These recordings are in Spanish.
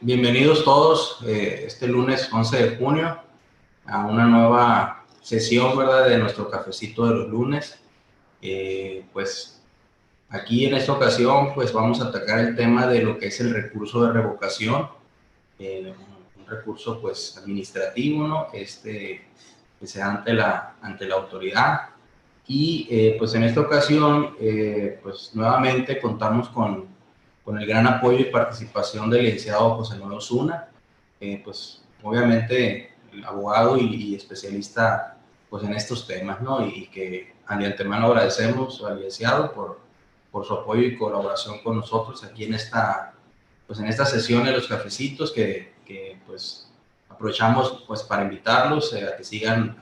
Bienvenidos todos este lunes 11 de junio a una nueva sesión, ¿verdad?, de nuestro cafecito de los lunes. Pues aquí en esta ocasión pues vamos a atacar el tema de lo que es el recurso de revocación, un recurso pues administrativo, ¿no? Que se da ante la autoridad. Y pues en esta ocasión pues nuevamente contamos con el gran apoyo y participación del licenciado José Manuel Osuna, pues obviamente el abogado y especialista pues en estos temas, ¿no? Y que de antemano agradecemos al licenciado por su apoyo y colaboración con nosotros aquí en esta sesión de los cafecitos que pues aprovechamos pues para invitarlos a que sigan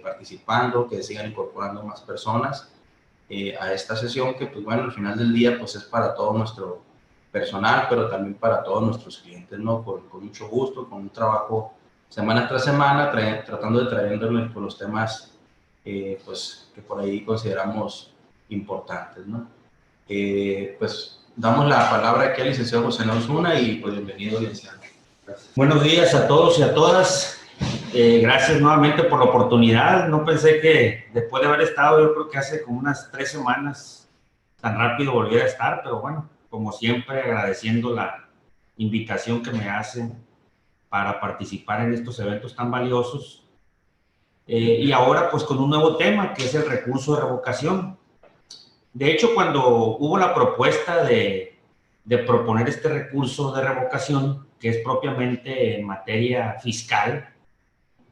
participando, que sigan incorporando más personas a esta sesión que pues bueno, al final del día pues es para todo nuestro personal, pero también para todos nuestros clientes, ¿no? Con mucho gusto, con un trabajo semana tras semana, tratando de traerles pues, los temas pues, que por ahí consideramos importantes, ¿no? Pues damos la palabra aquí al licenciado José Osuna y pues bienvenido, licenciado. Gracias. Buenos días a todos y a todas. Gracias nuevamente por la oportunidad. No pensé que después de haber estado, yo creo que hace como unas 3 semanas, tan rápido volviera a estar, pero bueno, como siempre, agradeciendo la invitación que me hacen para participar en estos eventos tan valiosos. Y ahora pues con un nuevo tema, que es el recurso de revocación. De hecho, cuando hubo la propuesta de proponer este recurso de revocación, que es propiamente en materia fiscal,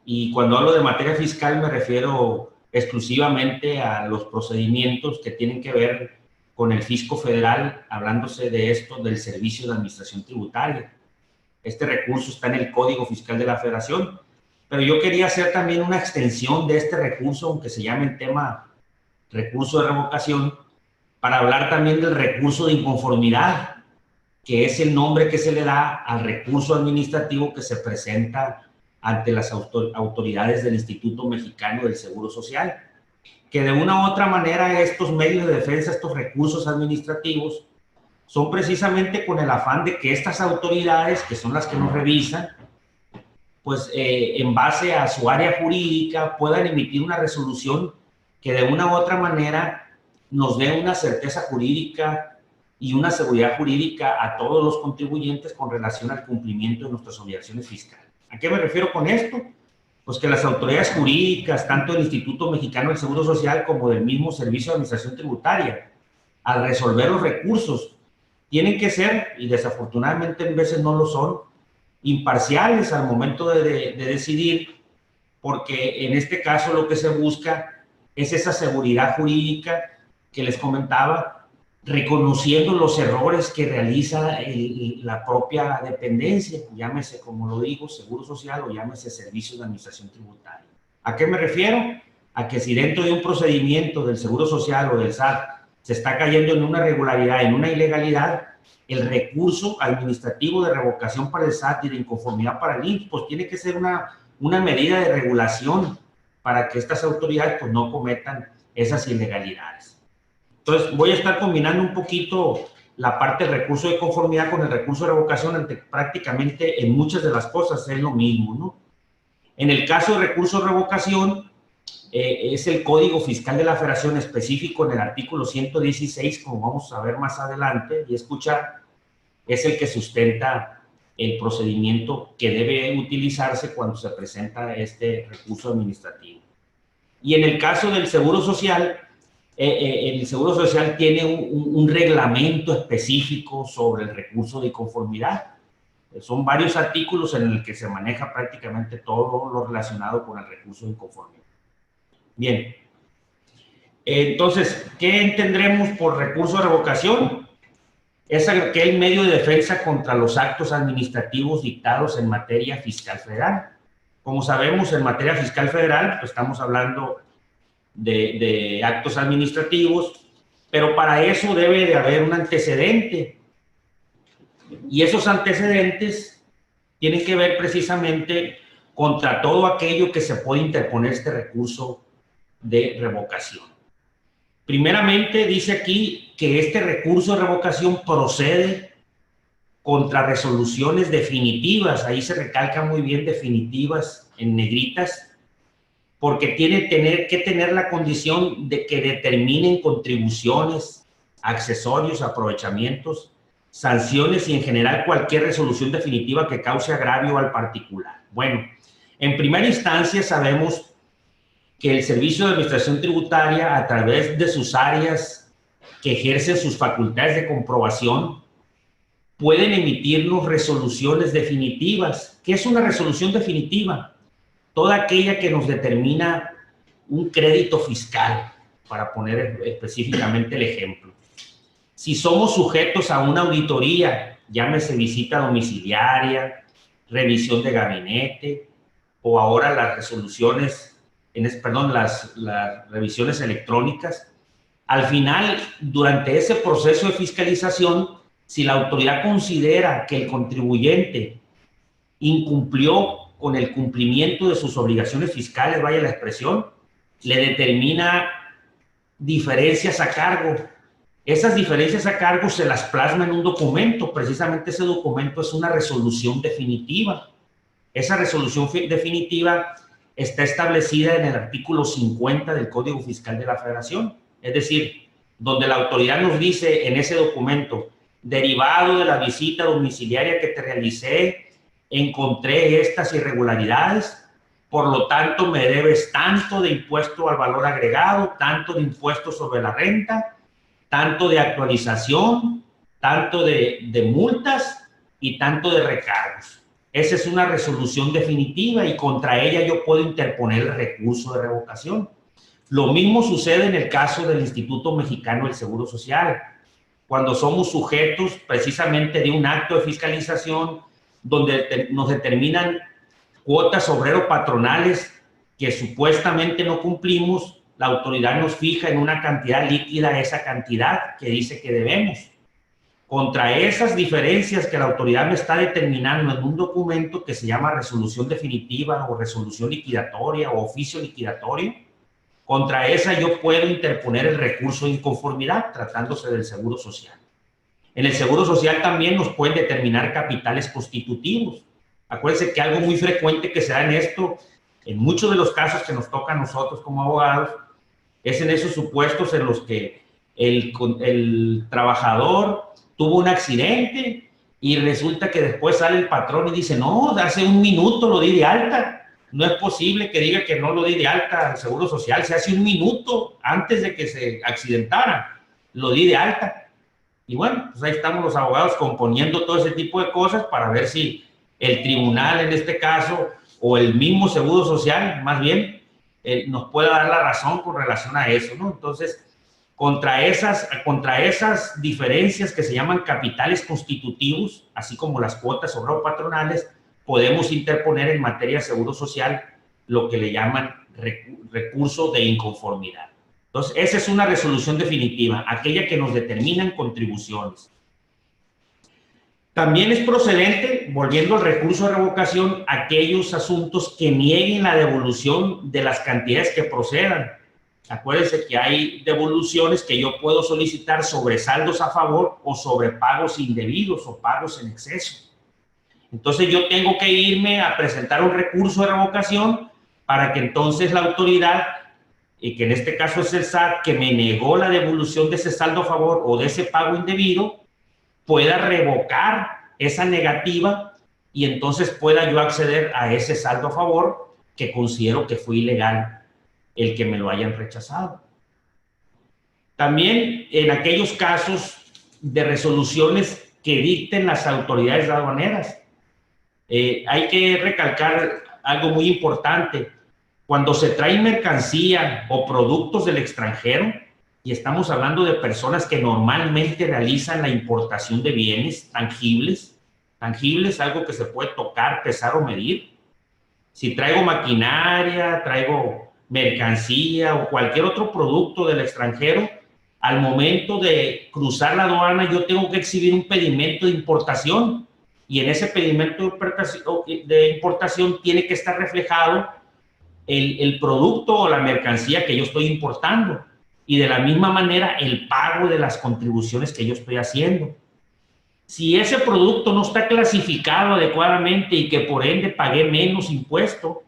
y cuando hablo de materia fiscal me refiero exclusivamente a los procedimientos que tienen que ver con el fisco federal, hablándose de esto del Servicio de Administración Tributaria. Este recurso está en el Código Fiscal de la Federación, pero yo quería hacer también una extensión de este recurso, aunque se llame el tema recurso de revocación, para hablar también del recurso de inconformidad, que es el nombre que se le da al recurso administrativo que se presenta ante las autoridades del Instituto Mexicano del Seguro Social, que de una u otra manera estos medios de defensa, estos recursos administrativos, son precisamente con el afán de que estas autoridades, que son las que nos revisan, pues en base a su área jurídica puedan emitir una resolución que de una u otra manera nos dé una certeza jurídica y una seguridad jurídica a todos los contribuyentes con relación al cumplimiento de nuestras obligaciones fiscales. ¿A qué me refiero con esto? Pues que las autoridades jurídicas, tanto del Instituto Mexicano del Seguro Social como del mismo Servicio de Administración Tributaria, al resolver los recursos, tienen que ser, y desafortunadamente en veces no lo son, imparciales al momento de decidir, porque en este caso lo que se busca es esa seguridad jurídica que les comentaba, reconociendo los errores que realiza la propia dependencia, llámese, como lo digo, Seguro Social o llámese Servicio de Administración Tributaria. ¿A qué me refiero? A que si dentro de un procedimiento del Seguro Social o del SAT se está cayendo en una irregularidad, en una ilegalidad, el recurso administrativo de revocación para el SAT y de inconformidad para el IMSS, pues tiene que ser una medida de regulación para que estas autoridades pues no cometan esas ilegalidades. Entonces, voy a estar combinando un poquito la parte del recurso de conformidad con el recurso de revocación, ante prácticamente en muchas de las cosas es lo mismo, ¿no? En el caso de recurso de revocación, es el Código Fiscal de la Federación específico en el artículo 116, como vamos a ver más adelante y escuchar, es el que sustenta el procedimiento que debe utilizarse cuando se presenta este recurso administrativo. Y en el caso del Seguro Social, el Seguro Social tiene un reglamento específico sobre el recurso de conformidad. Son varios artículos en el que se maneja prácticamente todo lo relacionado con el recurso de conformidad. Bien, entonces, ¿qué entendremos por recurso de revocación? Es aquel medio de defensa contra los actos administrativos dictados en materia fiscal federal. Como sabemos, en materia fiscal federal, pues estamos hablando de actos administrativos, pero para eso debe de haber un antecedente. Y esos antecedentes tienen que ver precisamente contra todo aquello que se puede interponer este recurso de revocación. Primeramente, dice aquí que este recurso de revocación procede contra resoluciones definitivas. Ahí se recalca muy bien definitivas en negritas, porque tiene que tener la condición de que determinen contribuciones, accesorios, aprovechamientos, sanciones y en general cualquier resolución definitiva que cause agravio al particular. Bueno, en primera instancia sabemos que el Servicio de Administración Tributaria, a través de sus áreas que ejercen sus facultades de comprobación, pueden emitirnos resoluciones definitivas. ¿Qué es una resolución definitiva? Toda aquella que nos determina un crédito fiscal, para poner específicamente el ejemplo. Si somos sujetos a una auditoría, llámese visita domiciliaria, revisión de gabinete, o ahora las resoluciones, las revisiones electrónicas, al final, durante ese proceso de fiscalización, si la autoridad considera que el contribuyente incumplió con el cumplimiento de sus obligaciones fiscales, vaya la expresión, le determina diferencias a cargo. Esas diferencias a cargo se las plasma en un documento. Precisamente ese documento es una resolución definitiva. Esa resolución definitiva está establecida en el artículo 50 del Código Fiscal de la Federación. Es decir, donde la autoridad nos dice en ese documento: derivado de la visita domiciliaria que te realicé, encontré estas irregularidades, por lo tanto me debes tanto de impuesto al valor agregado, tanto de impuesto sobre la renta, tanto de actualización, tanto de multas y tanto de recargos. Esa es una resolución definitiva y contra ella yo puedo interponer el recurso de revocación. Lo mismo sucede en el caso del Instituto Mexicano del Seguro Social, cuando somos sujetos precisamente de un acto de fiscalización donde nos determinan cuotas obrero-patronales que supuestamente no cumplimos. La autoridad nos fija en una cantidad líquida esa cantidad que dice que debemos. Contra esas diferencias que la autoridad me está determinando en un documento que se llama resolución definitiva o resolución liquidatoria o oficio liquidatorio, contra esa yo puedo interponer el recurso de inconformidad tratándose del Seguro Social. En el Seguro Social también nos pueden determinar capitales constitutivos. Acuérdense que algo muy frecuente que se da en esto, en muchos de los casos que nos toca a nosotros como abogados, es en esos supuestos en los que el trabajador tuvo un accidente y resulta que después sale el patrón y dice: no, hace un minuto lo di de alta. No es posible que diga que no lo di de alta al Seguro Social. Se hace un minuto antes de que se accidentara, lo di de alta. Y bueno, pues ahí estamos los abogados componiendo todo ese tipo de cosas para ver si el tribunal en este caso, o el mismo Seguro Social, más bien, nos puede dar la razón con relación a eso, ¿no? Entonces, contra esas diferencias que se llaman capitales constitutivos, así como las cuotas obrero-patronales, podemos interponer en materia de Seguro Social lo que le llaman recurso de inconformidad. Entonces, esa es una resolución definitiva, aquella que nos determinan contribuciones. También es procedente, volviendo al recurso de revocación, aquellos asuntos que nieguen la devolución de las cantidades que procedan. Acuérdense que hay devoluciones que yo puedo solicitar sobre saldos a favor o sobre pagos indebidos o pagos en exceso. Entonces yo tengo que irme a presentar un recurso de revocación para que entonces la autoridad, y que en este caso es el SAT, que me negó la devolución de ese saldo a favor o de ese pago indebido, pueda revocar esa negativa y entonces pueda yo acceder a ese saldo a favor que considero que fue ilegal el que me lo hayan rechazado. También en aquellos casos de resoluciones que dicten las autoridades aduaneras, hay que recalcar algo muy importante. Cuando se trae mercancía o productos del extranjero, y estamos hablando de personas que normalmente realizan la importación de bienes tangibles, algo que se puede tocar, pesar o medir. Si traigo maquinaria, traigo mercancía o cualquier otro producto del extranjero, al momento de cruzar la aduana yo tengo que exhibir un pedimento de importación, y en ese pedimento de importación tiene que estar reflejado el producto o la mercancía que yo estoy importando, y de la misma manera el pago de las contribuciones que yo estoy haciendo. Si ese producto no está clasificado adecuadamente y que por ende pagué menos impuesto,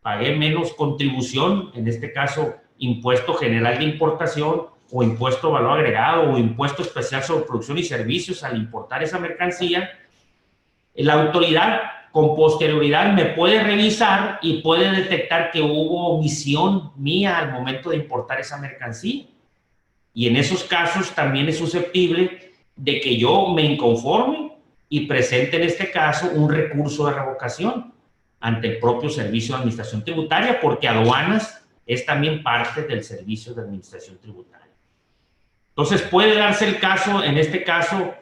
pagué menos contribución, en este caso impuesto general de importación o impuesto de valor agregado o impuesto especial sobre producción y servicios al importar esa mercancía, la autoridad con posterioridad me puede revisar y puede detectar que hubo omisión mía al momento de importar esa mercancía. Y en esos casos también es susceptible de que yo me inconforme y presente en este caso un recurso de revocación ante el propio Servicio de Administración Tributaria, porque aduanas es también parte del Servicio de Administración Tributaria. Entonces puede darse el caso, en este caso,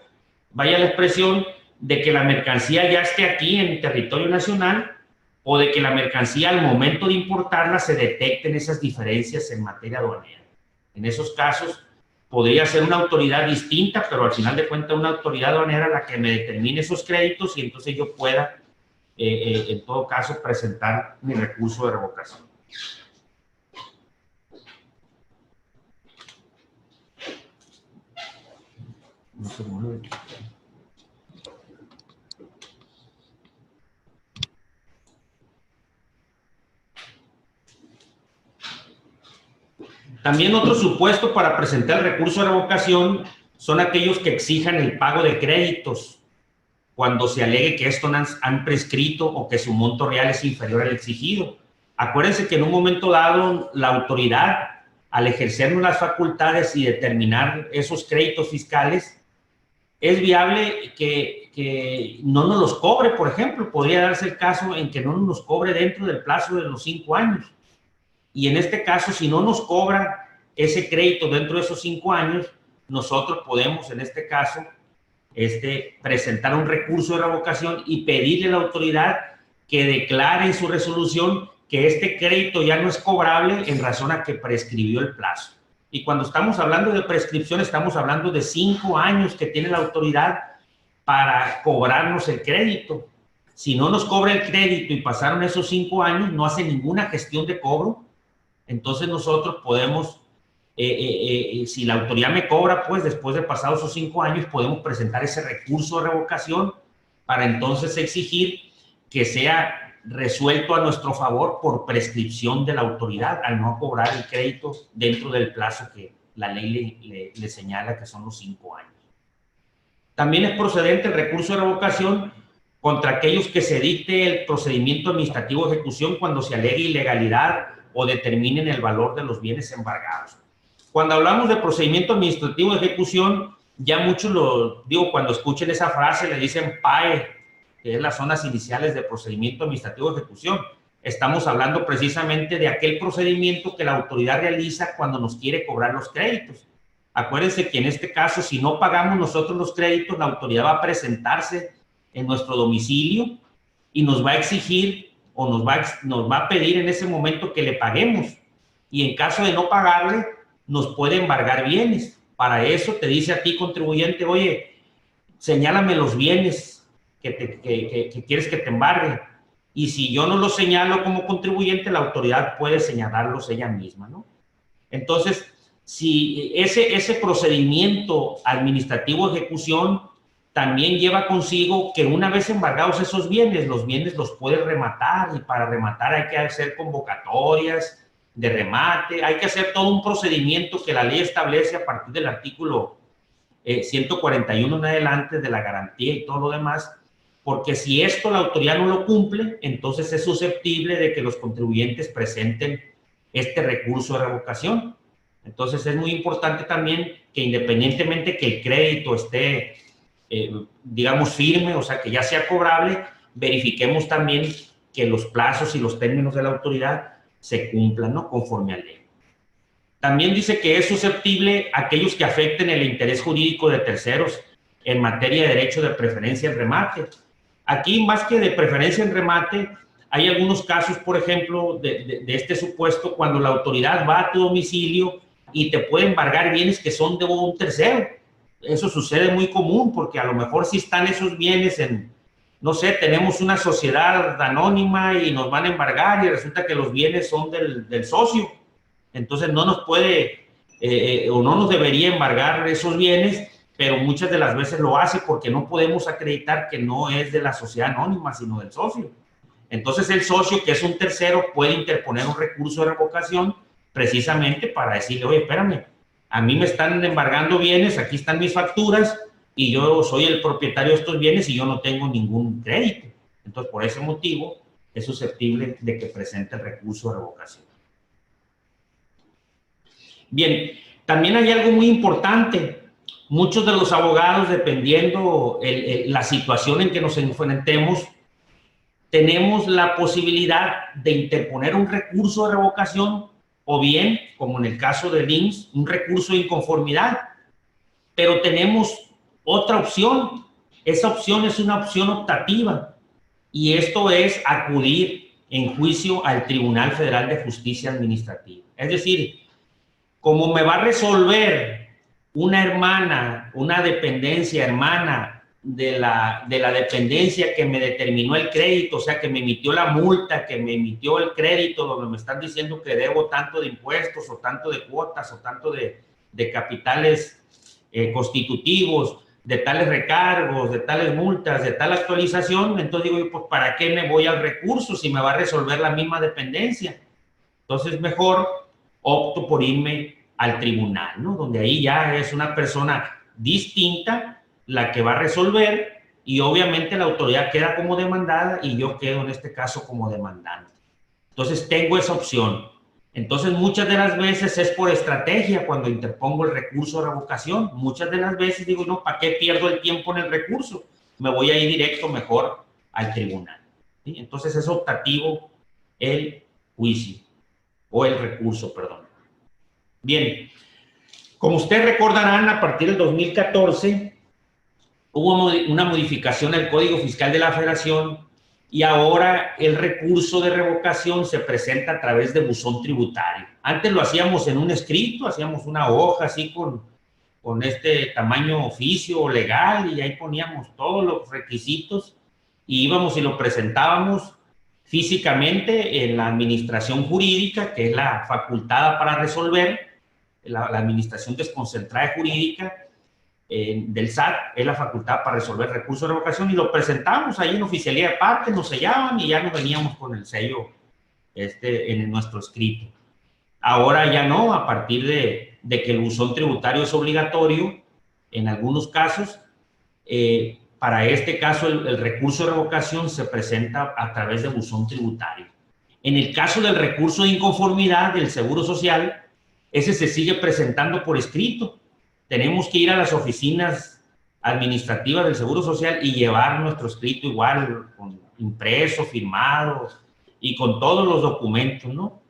vaya la expresión, de que la mercancía ya esté aquí en territorio nacional o de que la mercancía al momento de importarla se detecten esas diferencias en materia aduanera. En esos casos podría ser una autoridad distinta, pero al final de cuentas una autoridad aduanera la que me determine esos créditos y entonces yo pueda, en todo caso, presentar mi recurso de revocación. No se mueve. También otro supuesto para presentar el recurso de revocación son aquellos que exijan el pago de créditos cuando se alegue que estos han prescrito o que su monto real es inferior al exigido. Acuérdense que en un momento dado la autoridad, al ejercer las facultades y determinar esos créditos fiscales, es viable que no nos los cobre, por ejemplo. Podría darse el caso en que no nos los cobre dentro del plazo de los 5 años. Y en este caso, si no nos cobra ese crédito dentro de esos 5 años, nosotros podemos, en este caso, presentar un recurso de revocación y pedirle a la autoridad que declare en su resolución que este crédito ya no es cobrable en razón a que prescribió el plazo. Y cuando estamos hablando de prescripción, estamos hablando de 5 años que tiene la autoridad para cobrarnos el crédito. Si no nos cobra el crédito y pasaron esos 5 años, no hace ninguna gestión de cobro. Entonces nosotros podemos, si la autoridad me cobra, pues después de pasados esos 5 años, podemos presentar ese recurso de revocación para entonces exigir que sea resuelto a nuestro favor por prescripción de la autoridad al no cobrar el crédito dentro del plazo que la ley le señala que son los 5 años. También es procedente el recurso de revocación contra aquellos que se dicte el procedimiento administrativo de ejecución cuando se alegue ilegalidad o determinen el valor de los bienes embargados. Cuando hablamos de procedimiento administrativo de ejecución, ya muchos cuando escuchen esa frase le dicen PAE, que es las zonas iniciales de procedimiento administrativo de ejecución. Estamos hablando precisamente de aquel procedimiento que la autoridad realiza cuando nos quiere cobrar los créditos. Acuérdense que en este caso, si no pagamos nosotros los créditos, la autoridad va a presentarse en nuestro domicilio y nos va a exigir o nos va a pedir en ese momento que le paguemos. Y en caso de no pagarle, nos puede embargar bienes. Para eso te dice a ti, contribuyente, oye, señálame los bienes que quieres que te embargue. Y si yo no los señalo como contribuyente, la autoridad puede señalarlos ella misma, ¿no? Entonces, si ese procedimiento administrativo de ejecución también lleva consigo que una vez embargados esos bienes, los bienes los puedes rematar, y para rematar hay que hacer convocatorias de remate, hay que hacer todo un procedimiento que la ley establece a partir del artículo 141 en adelante de la garantía y todo lo demás, porque si esto la autoridad no lo cumple, entonces es susceptible de que los contribuyentes presenten este recurso de revocación. Entonces es muy importante también que independientemente que el crédito esté digamos firme, o sea que ya sea cobrable, verifiquemos también que los plazos y los términos de la autoridad se cumplan, ¿no?, conforme a ley. También dice que es susceptible a aquellos que afecten el interés jurídico de terceros en materia de derecho de preferencia en remate. Aquí, más que de preferencia en remate, hay algunos casos, por ejemplo, de este supuesto, cuando la autoridad va a tu domicilio y te puede embargar bienes que son de un tercero. Eso sucede muy común, porque a lo mejor si están esos bienes en, no sé, tenemos una sociedad anónima y nos van a embargar y resulta que los bienes son del socio. Entonces no nos puede o no nos debería embargar esos bienes pero muchas de las veces lo hace porque no podemos acreditar que no es de la sociedad anónima, sino del socio. Entonces el socio, que es un tercero, puede interponer un recurso de revocación precisamente para decirle, oye, espérame, a mí me están embargando bienes, aquí están mis facturas y yo soy el propietario de estos bienes y yo no tengo ningún crédito. Entonces, por ese motivo, es susceptible de que presente el recurso de revocación. Bien, también hay algo muy importante. Muchos de los abogados, dependiendo la situación en que nos enfrentemos, tenemos la posibilidad de interponer un recurso de revocación o bien, como en el caso del IMSS, un recurso de inconformidad. Pero tenemos otra opción. Esa opción es una opción optativa y esto es acudir en juicio al Tribunal Federal de Justicia Administrativa. Es decir, como me va a resolver una hermana, una dependencia hermana de la dependencia que me determinó el crédito, o sea, que me emitió la multa, que me emitió el crédito, donde me están diciendo que debo tanto de impuestos, o tanto de cuotas, o tanto de capitales constitutivos, de tales recargos, de tales multas, de tal actualización. Entonces digo, pues, ¿para qué me voy al recurso si me va a resolver la misma dependencia? Entonces, mejor opto por irme al tribunal, ¿no? Donde ahí ya es una persona distinta la que va a resolver y obviamente la autoridad queda como demandada y yo quedo en este caso como demandante. Entonces tengo esa opción. Entonces muchas de las veces es por estrategia cuando interpongo el recurso de revocación. Muchas de las veces digo, no, ¿para qué pierdo el tiempo en el recurso? Me voy a ir directo mejor al tribunal, ¿sí? Entonces es optativo el juicio o el recurso, perdón. Bien, como ustedes recordarán, a partir del 2014 hubo una modificación del Código Fiscal de la Federación y ahora el recurso de revocación se presenta a través de buzón tributario. Antes lo hacíamos en un escrito, hacíamos una hoja así con este tamaño oficio legal y ahí poníamos todos los requisitos y íbamos y lo presentábamos físicamente en la administración jurídica, que es la facultada para resolver, la administración desconcentrada jurídica del SAT, es la facultad para resolver recursos de revocación, y lo presentamos ahí en oficialía de parte, nos sellaban y ya nos veníamos con el sello en nuestro escrito. Ahora ya no, a partir de que el buzón tributario es obligatorio en algunos casos. Para este caso el recurso de revocación se presenta a través de buzón tributario. En el caso del recurso de inconformidad del Seguro Social, ese se sigue presentando por escrito. Tenemos que ir a las oficinas administrativas del Seguro Social y llevar nuestro escrito igual, con impreso, firmado y con todos los documentos, ¿no?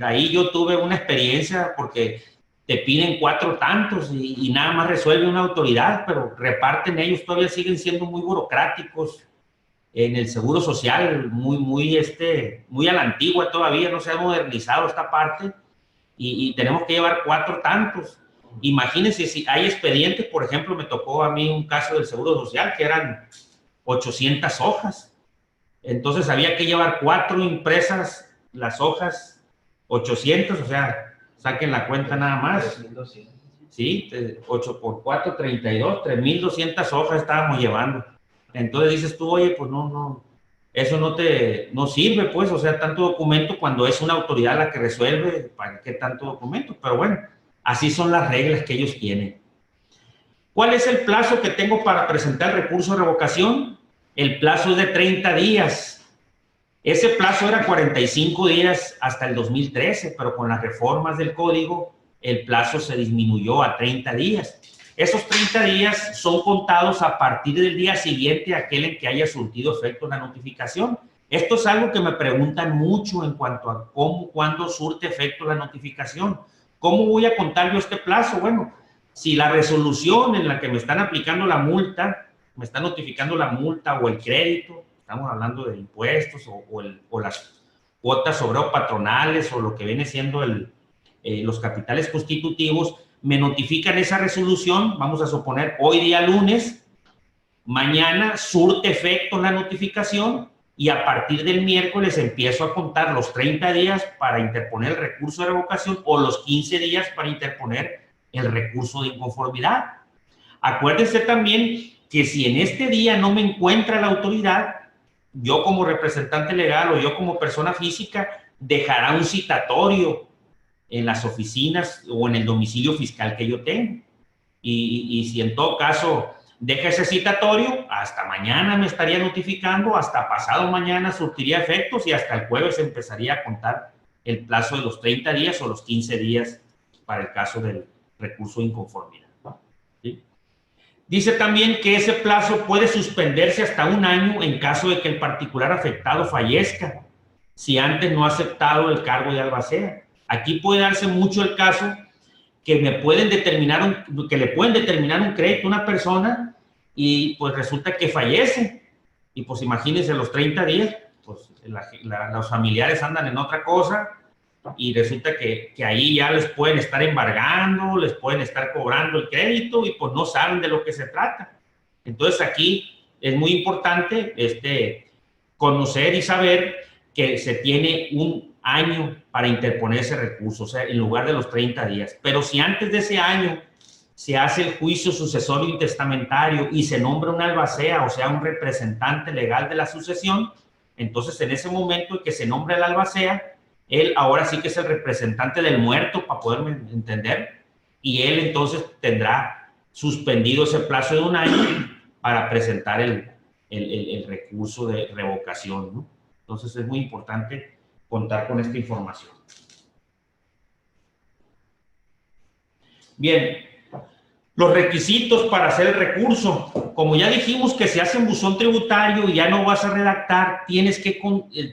Ahí yo tuve una experiencia porque te piden 4 tantos y nada más resuelve una autoridad, pero reparten ellos, todavía siguen siendo muy burocráticos en el Seguro Social, muy a la antigua todavía, no se ha modernizado esta parte y tenemos que llevar 4 tantos. Imagínense si hay expedientes, por ejemplo, me tocó a mí un caso del Seguro Social que eran 800 hojas. Entonces había que llevar 4 impresas las hojas, 800, o sea, saquen la cuenta nada más. 3,200. Sí, 8 por 4, 32, 3,200 hojas estábamos llevando. Entonces dices tú, oye, pues no, eso no sirve, pues, o sea, tanto documento cuando es una autoridad la que resuelve, ¿para qué tanto documento? Pero bueno, así son las reglas que ellos tienen. ¿Cuál es el plazo que tengo para presentar recurso de revocación? El plazo es de 30 días. Ese plazo era 45 días hasta el 2013, pero con las reformas del código, el plazo se disminuyó a 30 días. Esos 30 días son contados a partir del día siguiente a aquel en que haya surtido efecto la notificación. Esto es algo que me preguntan mucho en cuanto a cuándo surte efecto la notificación. ¿Cómo voy a contar yo este plazo? Bueno, si la resolución en la que me están aplicando la multa, me están notificando la multa o el crédito, estamos hablando de impuestos o las cuotas sobre patronales o lo que viene siendo los capitales constitutivos, me notifican esa resolución, vamos a suponer hoy día lunes, mañana surte efecto la notificación y a partir del miércoles empiezo a contar los 30 días para interponer el recurso de revocación o los 15 días para interponer el recurso de inconformidad. Acuérdense también que si en este día no me encuentra la autoridad, yo como representante legal o yo como persona física, dejará un citatorio en las oficinas o en el domicilio fiscal que yo tengo. Y si en todo caso deja ese citatorio, hasta mañana me estaría notificando, hasta pasado mañana surtiría efectos y hasta el jueves empezaría a contar el plazo de los 30 días o los 15 días para el caso del recurso de inconformidad. ¿Sí? Dice también que ese plazo puede suspenderse hasta 1 año en caso de que el particular afectado fallezca, si antes no ha aceptado el cargo de albacea. Aquí puede darse mucho el caso que le pueden determinar un crédito a una persona y pues resulta que fallece. Y pues imagínense los 30 días, pues los familiares andan en otra cosa y resulta que ahí ya les pueden estar embargando, les pueden estar cobrando el crédito y pues no saben de lo que se trata. Entonces aquí es muy importante conocer y saber que se tiene 1 año para interponer ese recurso, o sea, en lugar de los 30 días. Pero si antes de ese año se hace el juicio sucesorio intestamentario y se nombra un albacea, o sea, un representante legal de la sucesión, entonces en ese momento en que se nombra el albacea, él ahora sí que es el representante del muerto, para poderme entender, y él entonces tendrá suspendido ese plazo de 1 año para presentar el recurso de revocación, ¿no? Entonces es muy importante contar con esta información. Bien, los requisitos para hacer el recurso. Como ya dijimos que se hace en buzón tributario y ya no vas a redactar, tienes que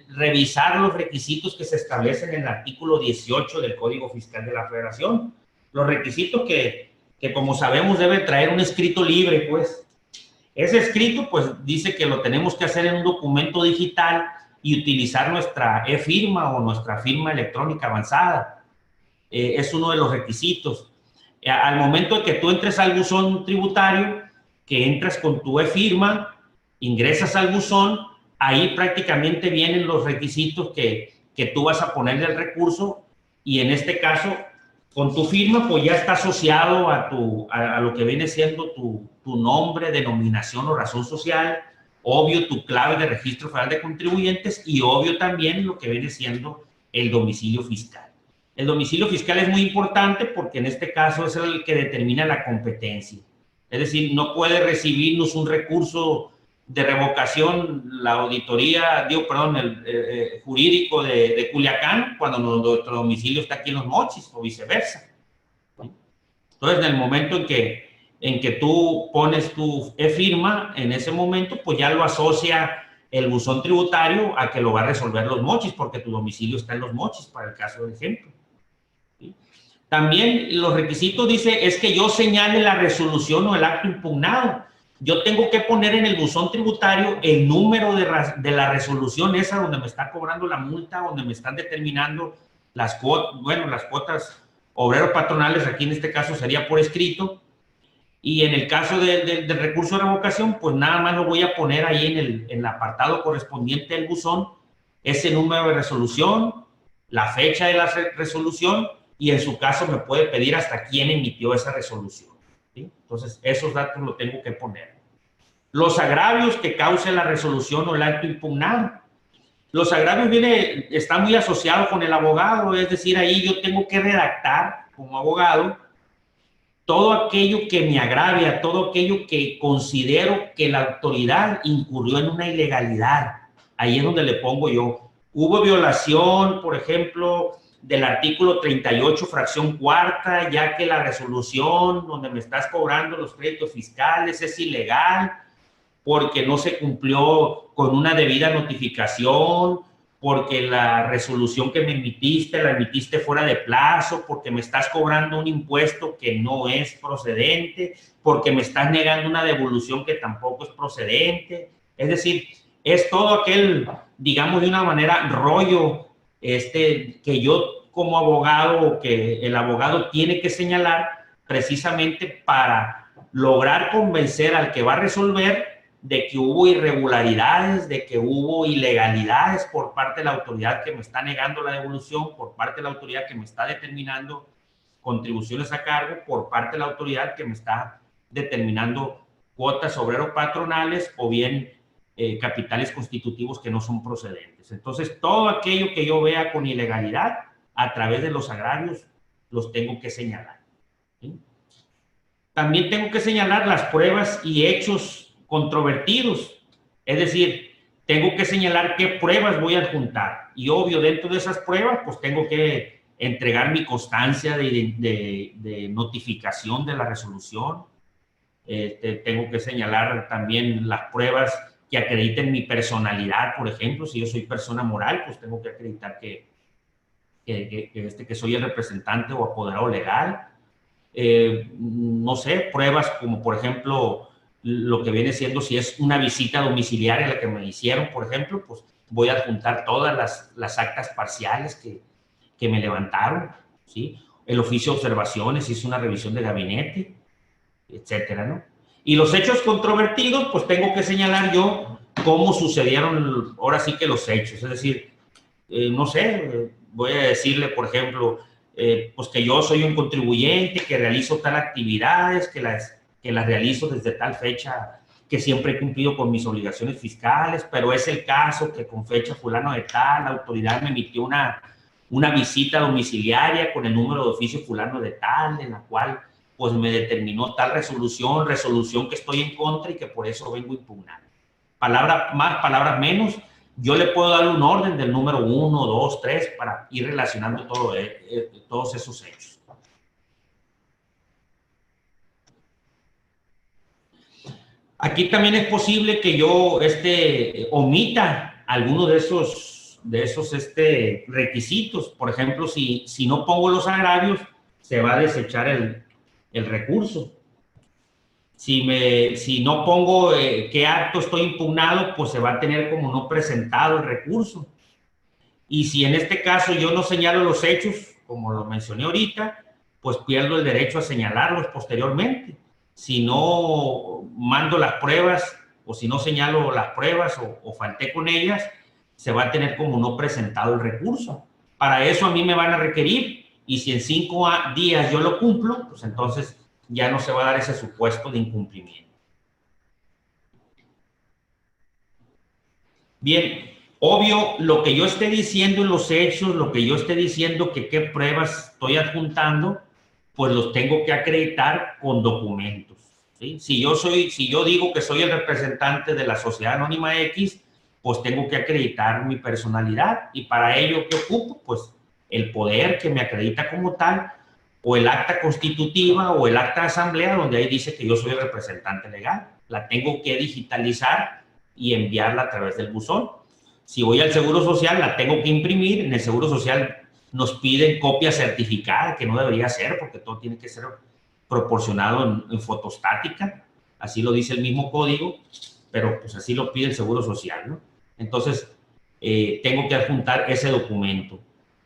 revisar los requisitos que se establecen en el artículo 18 del Código Fiscal de la Federación. Los requisitos que como sabemos debe traer un escrito libre, pues. Ese escrito, pues, dice que lo tenemos que hacer en un documento digital y utilizar nuestra e-firma o nuestra firma electrónica avanzada. Es uno de los requisitos. Al momento de que tú entres al buzón tributario, que entras con tu e-firma, ingresas al buzón, ahí prácticamente vienen los requisitos que tú vas a ponerle al recurso y en este caso, con tu firma, pues ya está asociado a lo que viene siendo tu nombre, denominación o razón social, obvio tu clave de registro federal de contribuyentes y obvio también lo que viene siendo el domicilio fiscal. El domicilio fiscal es muy importante porque en este caso es el que determina la competencia. Es decir, no puede recibirnos un recurso de revocación la auditoría, el jurídico de Culiacán cuando nuestro domicilio está aquí en Los Mochis o viceversa. Entonces, en el momento en que tú pones tu e-firma, en ese momento, pues ya lo asocia el buzón tributario a que lo va a resolver Los Mochis, porque tu domicilio está en Los Mochis, para el caso de ejemplo. ¿Sí? También los requisitos dice es que yo señale la resolución o el acto impugnado. Yo tengo que poner en el buzón tributario el número de la resolución esa donde me está cobrando la multa, donde me están determinando las cuotas obreros patronales, aquí en este caso sería por escrito. Y en el caso del recurso de revocación, pues nada más lo voy a poner ahí en el apartado correspondiente del buzón, ese número de resolución, la fecha de la resolución y en su caso me puede pedir hasta quién emitió esa resolución. ¿Sí? Entonces, esos datos los tengo que poner. Los agravios que cause la resolución o el acto impugnado. Los agravios están muy asociados con el abogado, es decir, ahí yo tengo que redactar como abogado todo aquello que me agravia, todo aquello que considero que la autoridad incurrió en una ilegalidad. Ahí es donde le pongo yo. Hubo violación, por ejemplo, del artículo 38, fracción cuarta, ya que la resolución donde me estás cobrando los créditos fiscales es ilegal porque no se cumplió con una debida notificación, porque la resolución que me emitiste, la emitiste fuera de plazo, porque me estás cobrando un impuesto que no es procedente, porque me estás negando una devolución que tampoco es procedente. Es decir, es todo aquel, digamos de una manera, rollo que yo como abogado, que el abogado tiene que señalar precisamente para lograr convencer al que va a resolver de que hubo irregularidades, de que hubo ilegalidades por parte de la autoridad que me está negando la devolución, por parte de la autoridad que me está determinando contribuciones a cargo, por parte de la autoridad que me está determinando cuotas obrero-patronales o bien capitales constitutivos que no son procedentes. Entonces, todo aquello que yo vea con ilegalidad a través de los agravios, los tengo que señalar, ¿sí? También tengo que señalar las pruebas y hechos controvertidos, es decir, tengo que señalar qué pruebas voy a adjuntar. Y obvio, dentro de esas pruebas, pues tengo que entregar mi constancia de notificación de la resolución. Tengo que señalar también las pruebas que acrediten mi personalidad, por ejemplo. Si yo soy persona moral, pues tengo que acreditar que soy el representante o apoderado legal. No sé, pruebas como, por ejemplo, lo que viene siendo si es una visita domiciliaria la que me hicieron, por ejemplo, pues voy a adjuntar todas las actas parciales que me levantaron, ¿sí? El oficio de observaciones, si es una revisión de gabinete, etcétera, ¿no? Y los hechos controvertidos, pues tengo que señalar yo cómo sucedieron ahora sí que los hechos, es decir, no sé, voy a decirle, por ejemplo, pues que yo soy un contribuyente, que realizo tal actividades, que las realizo desde tal fecha, que siempre he cumplido con mis obligaciones fiscales, pero es el caso que con fecha fulano de tal, la autoridad me emitió una visita domiciliaria con el número de oficio fulano de tal, en la cual pues me determinó tal resolución que estoy en contra y que por eso vengo impugnando. Palabras más, palabras menos, yo le puedo dar un orden del número 1, 2, 3 para ir relacionando todos esos hechos. Aquí también es posible que yo omita alguno de esos requisitos. Por ejemplo, si no pongo los agravios, se va a desechar el recurso. Si no pongo qué acto estoy impugnado, pues se va a tener como no presentado el recurso. Y si en este caso yo no señalo los hechos, como lo mencioné ahorita, pues pierdo el derecho a señalarlos posteriormente. Si no mando las pruebas o si no señalo las pruebas o falté con ellas, se va a tener como no presentado el recurso. Para eso a mí me van a requerir, y si en 5 días yo lo cumplo, pues entonces ya no se va a dar ese supuesto de incumplimiento. Bien, obvio, lo que yo esté diciendo en los hechos, lo que yo esté diciendo que qué pruebas estoy adjuntando, pues los tengo que acreditar con documentos, ¿sí? Si yo digo que soy el representante de la sociedad anónima X, pues tengo que acreditar mi personalidad, y para ello, ¿qué ocupo? Pues el poder que me acredita como tal, o el acta constitutiva o el acta de asamblea, donde ahí dice que yo soy el representante legal. La tengo que digitalizar y enviarla a través del buzón. Si voy al Seguro Social, la tengo que imprimir. En el Seguro Social nos piden copia certificada, que no debería ser, porque todo tiene que ser proporcionado en fotostática. Así lo dice el mismo código, pero pues así lo pide el Seguro Social, ¿no? Entonces, tengo que adjuntar ese documento.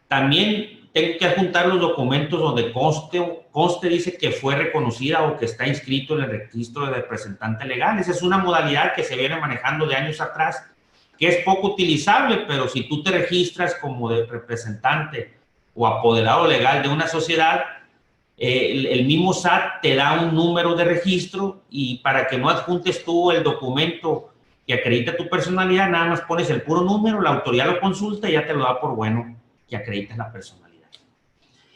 También tengo que adjuntar los documentos donde conste dice que fue reconocida o que está inscrito en el registro de representante legal. Esa es una modalidad que se viene manejando de años atrás, que es poco utilizable, pero si tú te registras como de representante o apoderado legal de una sociedad, el mismo SAT te da un número de registro, y para que no adjuntes tú el documento que acredita tu personalidad, nada más pones el puro número, la autoridad lo consulta y ya te lo da por bueno que acreditas la personalidad.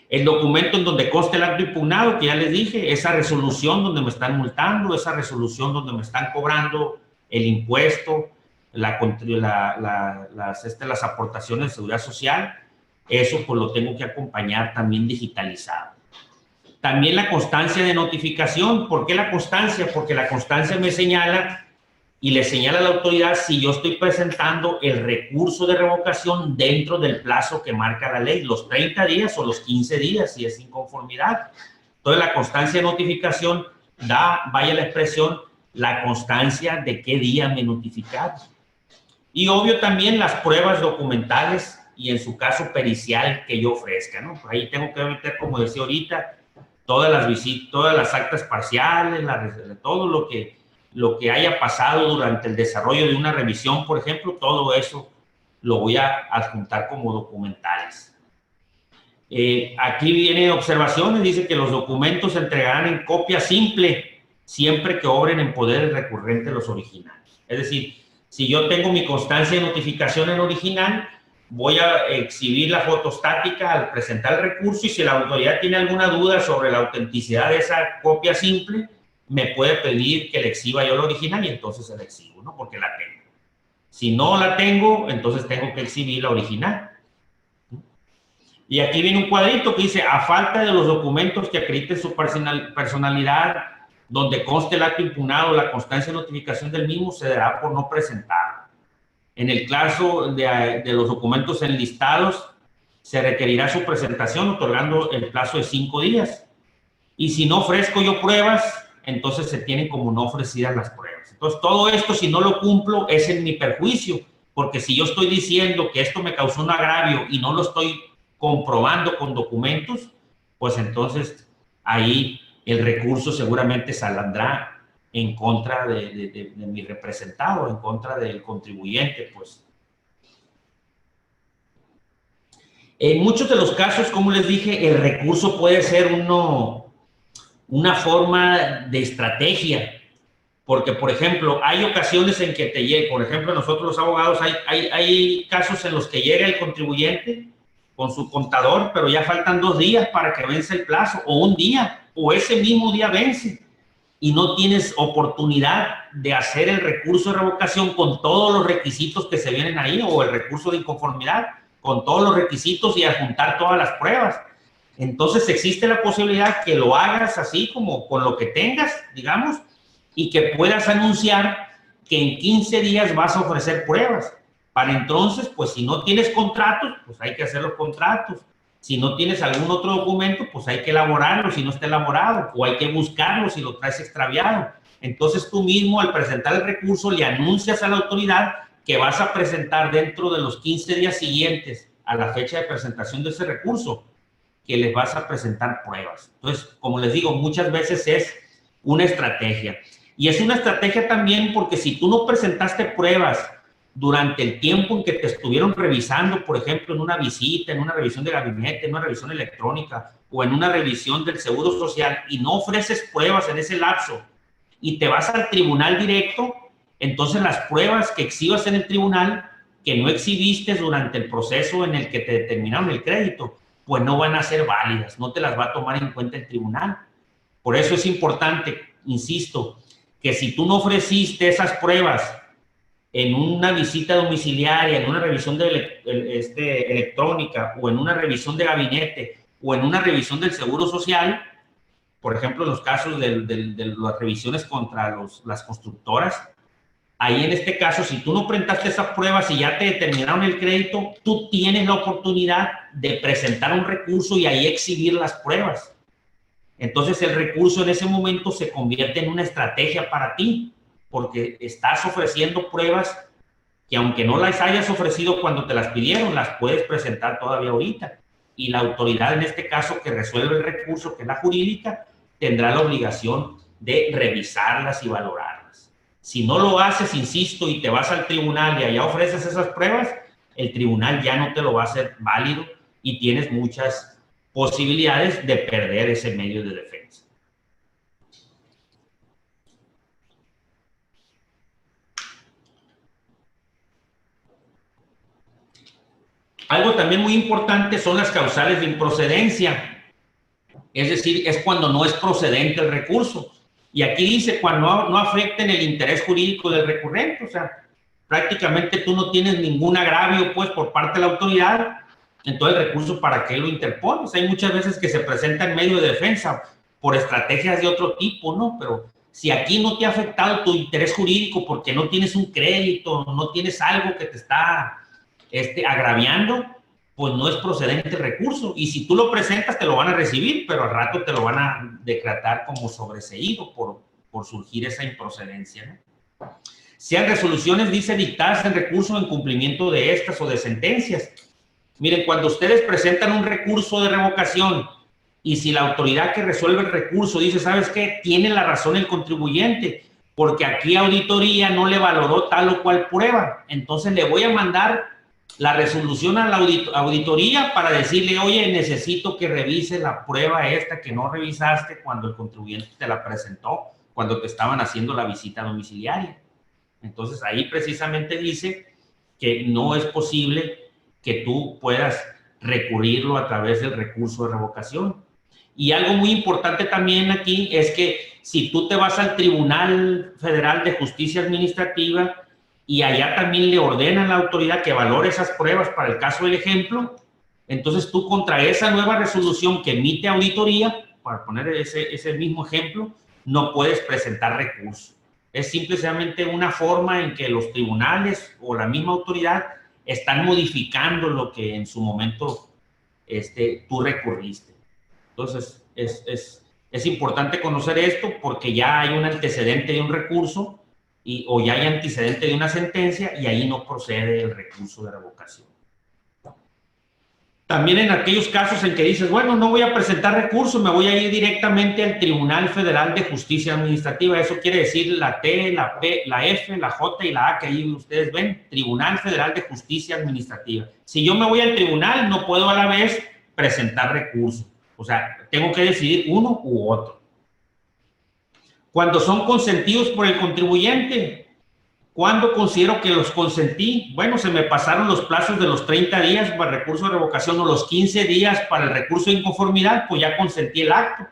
El documento en donde conste el acto impugnado, que ya les dije, esa resolución donde me están multando, esa resolución donde me están cobrando el impuesto, las aportaciones de seguridad social, eso pues lo tengo que acompañar también digitalizado. También la constancia de notificación. ¿Por qué la constancia? Porque la constancia me señala y le señala a la autoridad si yo estoy presentando el recurso de revocación dentro del plazo que marca la ley, los 30 días o los 15 días, si es inconformidad. Entonces, la constancia de notificación vaya la expresión, la constancia de qué día me notificaron. Y obvio también las pruebas documentales y en su caso pericial que yo ofrezca, ¿no? Ahí tengo que meter, como decía ahorita, todas las visitas, todas las actas parciales, todo lo que haya pasado durante el desarrollo de una revisión, por ejemplo, todo eso lo voy a adjuntar como documentales. Aquí viene observaciones, dice que los documentos se entregarán en copia simple, siempre que obren en poder el recurrente los originales. Es decir, si yo tengo mi constancia de notificación en original, voy a exhibir la fotostática al presentar el recurso, y si la autoridad tiene alguna duda sobre la autenticidad de esa copia simple, me puede pedir que le exhiba yo el original, y entonces se la exhibo, ¿no? Porque la tengo. Si no la tengo, entonces tengo que exhibir la original. Y aquí viene un cuadrito que dice: a falta de los documentos que acrediten su personalidad, donde conste el acto impugnado, la constancia de notificación del mismo, se dará por no presentado. En el caso de los documentos enlistados, se requerirá su presentación, otorgando el plazo de 5 días. Y si no ofrezco yo pruebas, entonces se tienen como no ofrecidas las pruebas. Entonces, todo esto, si no lo cumplo, es en mi perjuicio, porque si yo estoy diciendo que esto me causó un agravio y no lo estoy comprobando con documentos, pues entonces ahí el recurso seguramente saldrá en contra de mi representado, en contra del contribuyente, pues. En muchos de los casos, como les dije, el recurso puede ser una forma de estrategia, porque, por ejemplo, hay ocasiones en que te llega, por ejemplo, nosotros los abogados, hay casos en los que llega el contribuyente con su contador, pero ya faltan 2 días para que vence el plazo, o 1 día, o ese mismo día vence, y no tienes oportunidad de hacer el recurso de revocación con todos los requisitos que se vienen ahí, o el recurso de inconformidad con todos los requisitos y adjuntar todas las pruebas. Entonces existe la posibilidad que lo hagas así como con lo que tengas, digamos, y que puedas anunciar que en 15 días vas a ofrecer pruebas. Para entonces, pues si no tienes contratos, pues hay que hacer los contratos. Si no tienes algún otro documento, pues hay que elaborarlo si no está elaborado, o hay que buscarlo si lo traes extraviado. Entonces tú mismo, al presentar el recurso, le anuncias a la autoridad que vas a presentar dentro de los 15 días siguientes a la fecha de presentación de ese recurso, que les vas a presentar pruebas. Entonces, como les digo, muchas veces es una estrategia. Y es una estrategia también porque si tú no presentaste pruebas durante el tiempo en que te estuvieron revisando, por ejemplo, en una visita, en una revisión de gabinete, en una revisión electrónica o en una revisión del Seguro Social, y no ofreces pruebas en ese lapso y te vas al tribunal directo, entonces las pruebas que exhibas en el tribunal, que no exhibiste durante el proceso en el que te determinaron el crédito, pues no van a ser válidas, no te las va a tomar en cuenta el tribunal. Por eso es importante, insisto, que si tú no ofreciste esas pruebas en una visita domiciliaria, en una revisión electrónica, o en una revisión de gabinete, o en una revisión del Seguro Social, por ejemplo, en los casos de las revisiones contra las constructoras, ahí en este caso, si tú no presentaste esas pruebas y ya te determinaron el crédito, tú tienes la oportunidad de presentar un recurso y ahí exhibir las pruebas. Entonces el recurso en ese momento se convierte en una estrategia para ti, porque estás ofreciendo pruebas que, aunque no las hayas ofrecido cuando te las pidieron, las puedes presentar todavía ahorita. Y la autoridad, en este caso, que resuelve el recurso, que es la jurídica, tendrá la obligación de revisarlas y valorarlas. Si no lo haces, insisto, y te vas al tribunal y allá ofreces esas pruebas, el tribunal ya no te lo va a hacer válido y tienes muchas posibilidades de perder ese medio de defensa. Algo también muy importante son las causales de improcedencia. Es decir, es cuando no es procedente el recurso. Y aquí dice cuando no afecten el interés jurídico del recurrente. O sea, prácticamente tú no tienes ningún agravio, pues, por parte de la autoridad. Entonces, el recurso, ¿para qué lo interpones? Hay muchas veces que se presenta en medio de defensa por estrategias de otro tipo, ¿no? Pero si aquí no te ha afectado tu interés jurídico porque no tienes un crédito, no tienes algo que te está agraviando, pues no es procedente el recurso. Y si tú lo presentas, te lo van a recibir, pero al rato te lo van a decretar como sobreseído por surgir esa improcedencia, ¿no? Sean resoluciones, dice, dictadas en recurso en cumplimiento de estas o de sentencias. Miren, cuando ustedes presentan un recurso de revocación y si la autoridad que resuelve el recurso dice, ¿sabes qué? Tiene la razón el contribuyente, porque aquí auditoría no le valoró tal o cual prueba, entonces le voy a mandar la resolución a la auditoría para decirle, oye, necesito que revise la prueba esta que no revisaste cuando el contribuyente te la presentó, cuando te estaban haciendo la visita domiciliaria. Entonces, ahí precisamente dice que no es posible que tú puedas recurrirlo a través del recurso de revocación. Y algo muy importante también aquí es que si tú te vas al Tribunal Federal de Justicia Administrativa y allá también le ordenan a la autoridad que valore esas pruebas para el caso del ejemplo, entonces tú contra esa nueva resolución que emite auditoría, para poner ese mismo ejemplo, no puedes presentar recurso. Es simplemente una forma en que los tribunales o la misma autoridad están modificando lo que en su momento tú recurriste. Entonces, es importante conocer esto porque ya hay un antecedente de un recurso o ya hay antecedente de una sentencia y ahí no procede el recurso de revocación. También en aquellos casos en que dices, bueno, no voy a presentar recurso, me voy a ir directamente al Tribunal Federal de Justicia Administrativa. Eso quiere decir la T, la P, la F, la J y la A que ahí ustedes ven, Tribunal Federal de Justicia Administrativa. Si yo me voy al tribunal, no puedo a la vez presentar recurso. O sea, tengo que decidir uno u otro. Cuando son consentidos por el contribuyente, ¿cuándo considero que los consentí? Bueno, se me pasaron los plazos de los 30 días para el recurso de revocación o los 15 días para el recurso de inconformidad, pues ya consentí el acto.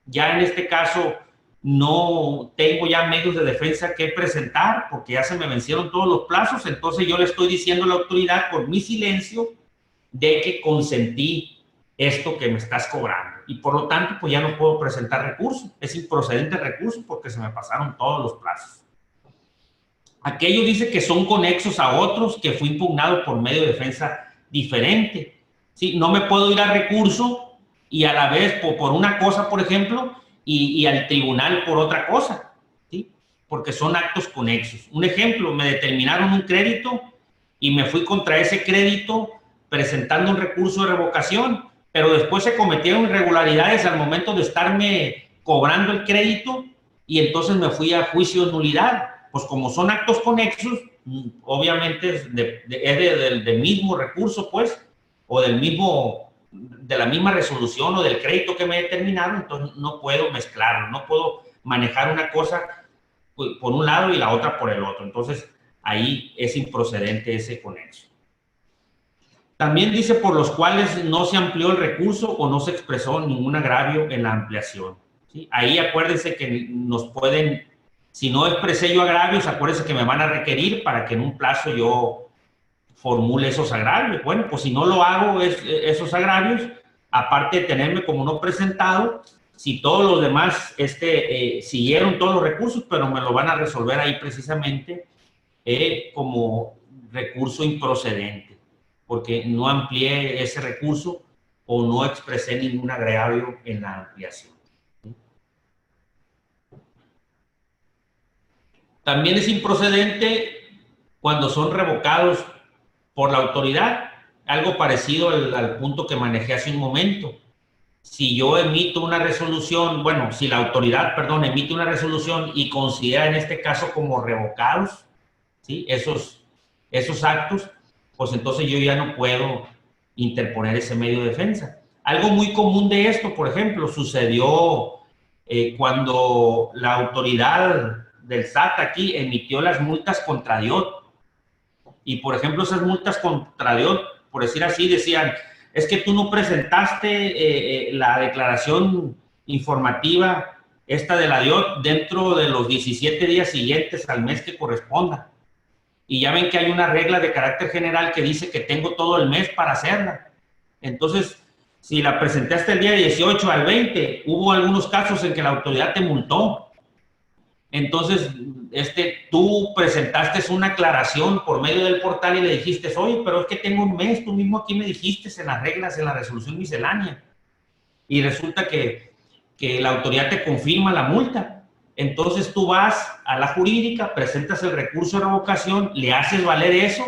Ya en este caso no tengo ya medios de defensa que presentar porque ya se me vencieron todos los plazos, entonces yo le estoy diciendo a la autoridad por mi silencio de que consentí esto que me estás cobrando y por lo tanto pues ya no puedo presentar recurso, es improcedente el recurso porque se me pasaron todos los plazos. Aquello dice que son conexos a otros que fue impugnado por medio de defensa diferente. ¿Sí? No me puedo ir a recurso y a la vez por una cosa, por ejemplo, y al tribunal por otra cosa, ¿sí? Porque son actos conexos. Un ejemplo, me determinaron un crédito y me fui contra ese crédito presentando un recurso de revocación, pero después se cometieron irregularidades al momento de estarme cobrando el crédito y entonces me fui a juicio de nulidad. Pues como son actos conexos, obviamente es del mismo recurso, pues, o de la misma resolución o del crédito que me determinaron, entonces no puedo mezclarlo, no puedo manejar una cosa por un lado y la otra por el otro. Entonces, ahí es improcedente ese conexo. También dice por los cuales no se amplió el recurso o no se expresó ningún agravio en la ampliación, ¿sí? Ahí acuérdense que nos pueden, si no expresé yo agravios, acuérdense que me van a requerir para que en un plazo yo formule esos agravios. Bueno, pues si no lo hago esos agravios, aparte de tenerme como no presentado, si todos los demás siguieron todos los recursos, pero me lo van a resolver ahí precisamente como recurso improcedente, porque no amplié ese recurso o no expresé ningún agravio en la ampliación. También es improcedente cuando son revocados por la autoridad, algo parecido al punto que manejé hace un momento. Si yo emito una resolución, bueno, si la autoridad, perdón, emite una resolución y considera en este caso como revocados, ¿sí? Esos actos, pues entonces yo ya no puedo interponer ese medio de defensa. Algo muy común de esto, por ejemplo, sucedió cuando la autoridad del SAT aquí emitió las multas contra DIOT. Y, por ejemplo, esas multas contra DIOT, por decir así, decían, es que tú no presentaste la declaración informativa esta de la DIOT dentro de los 17 días siguientes al mes que corresponda. Y ya ven que hay una regla de carácter general que dice que tengo todo el mes para hacerla. Entonces, si la presentaste el día 18 al 20, hubo algunos casos en que la autoridad te multó. Entonces, tú presentaste una aclaración por medio del portal y le dijiste, oye, pero es que tengo un mes, tú mismo aquí me dijiste en las reglas, en la resolución miscelánea. Y resulta que la autoridad te confirma la multa. Entonces tú vas a la jurídica, presentas el recurso de revocación, le haces valer eso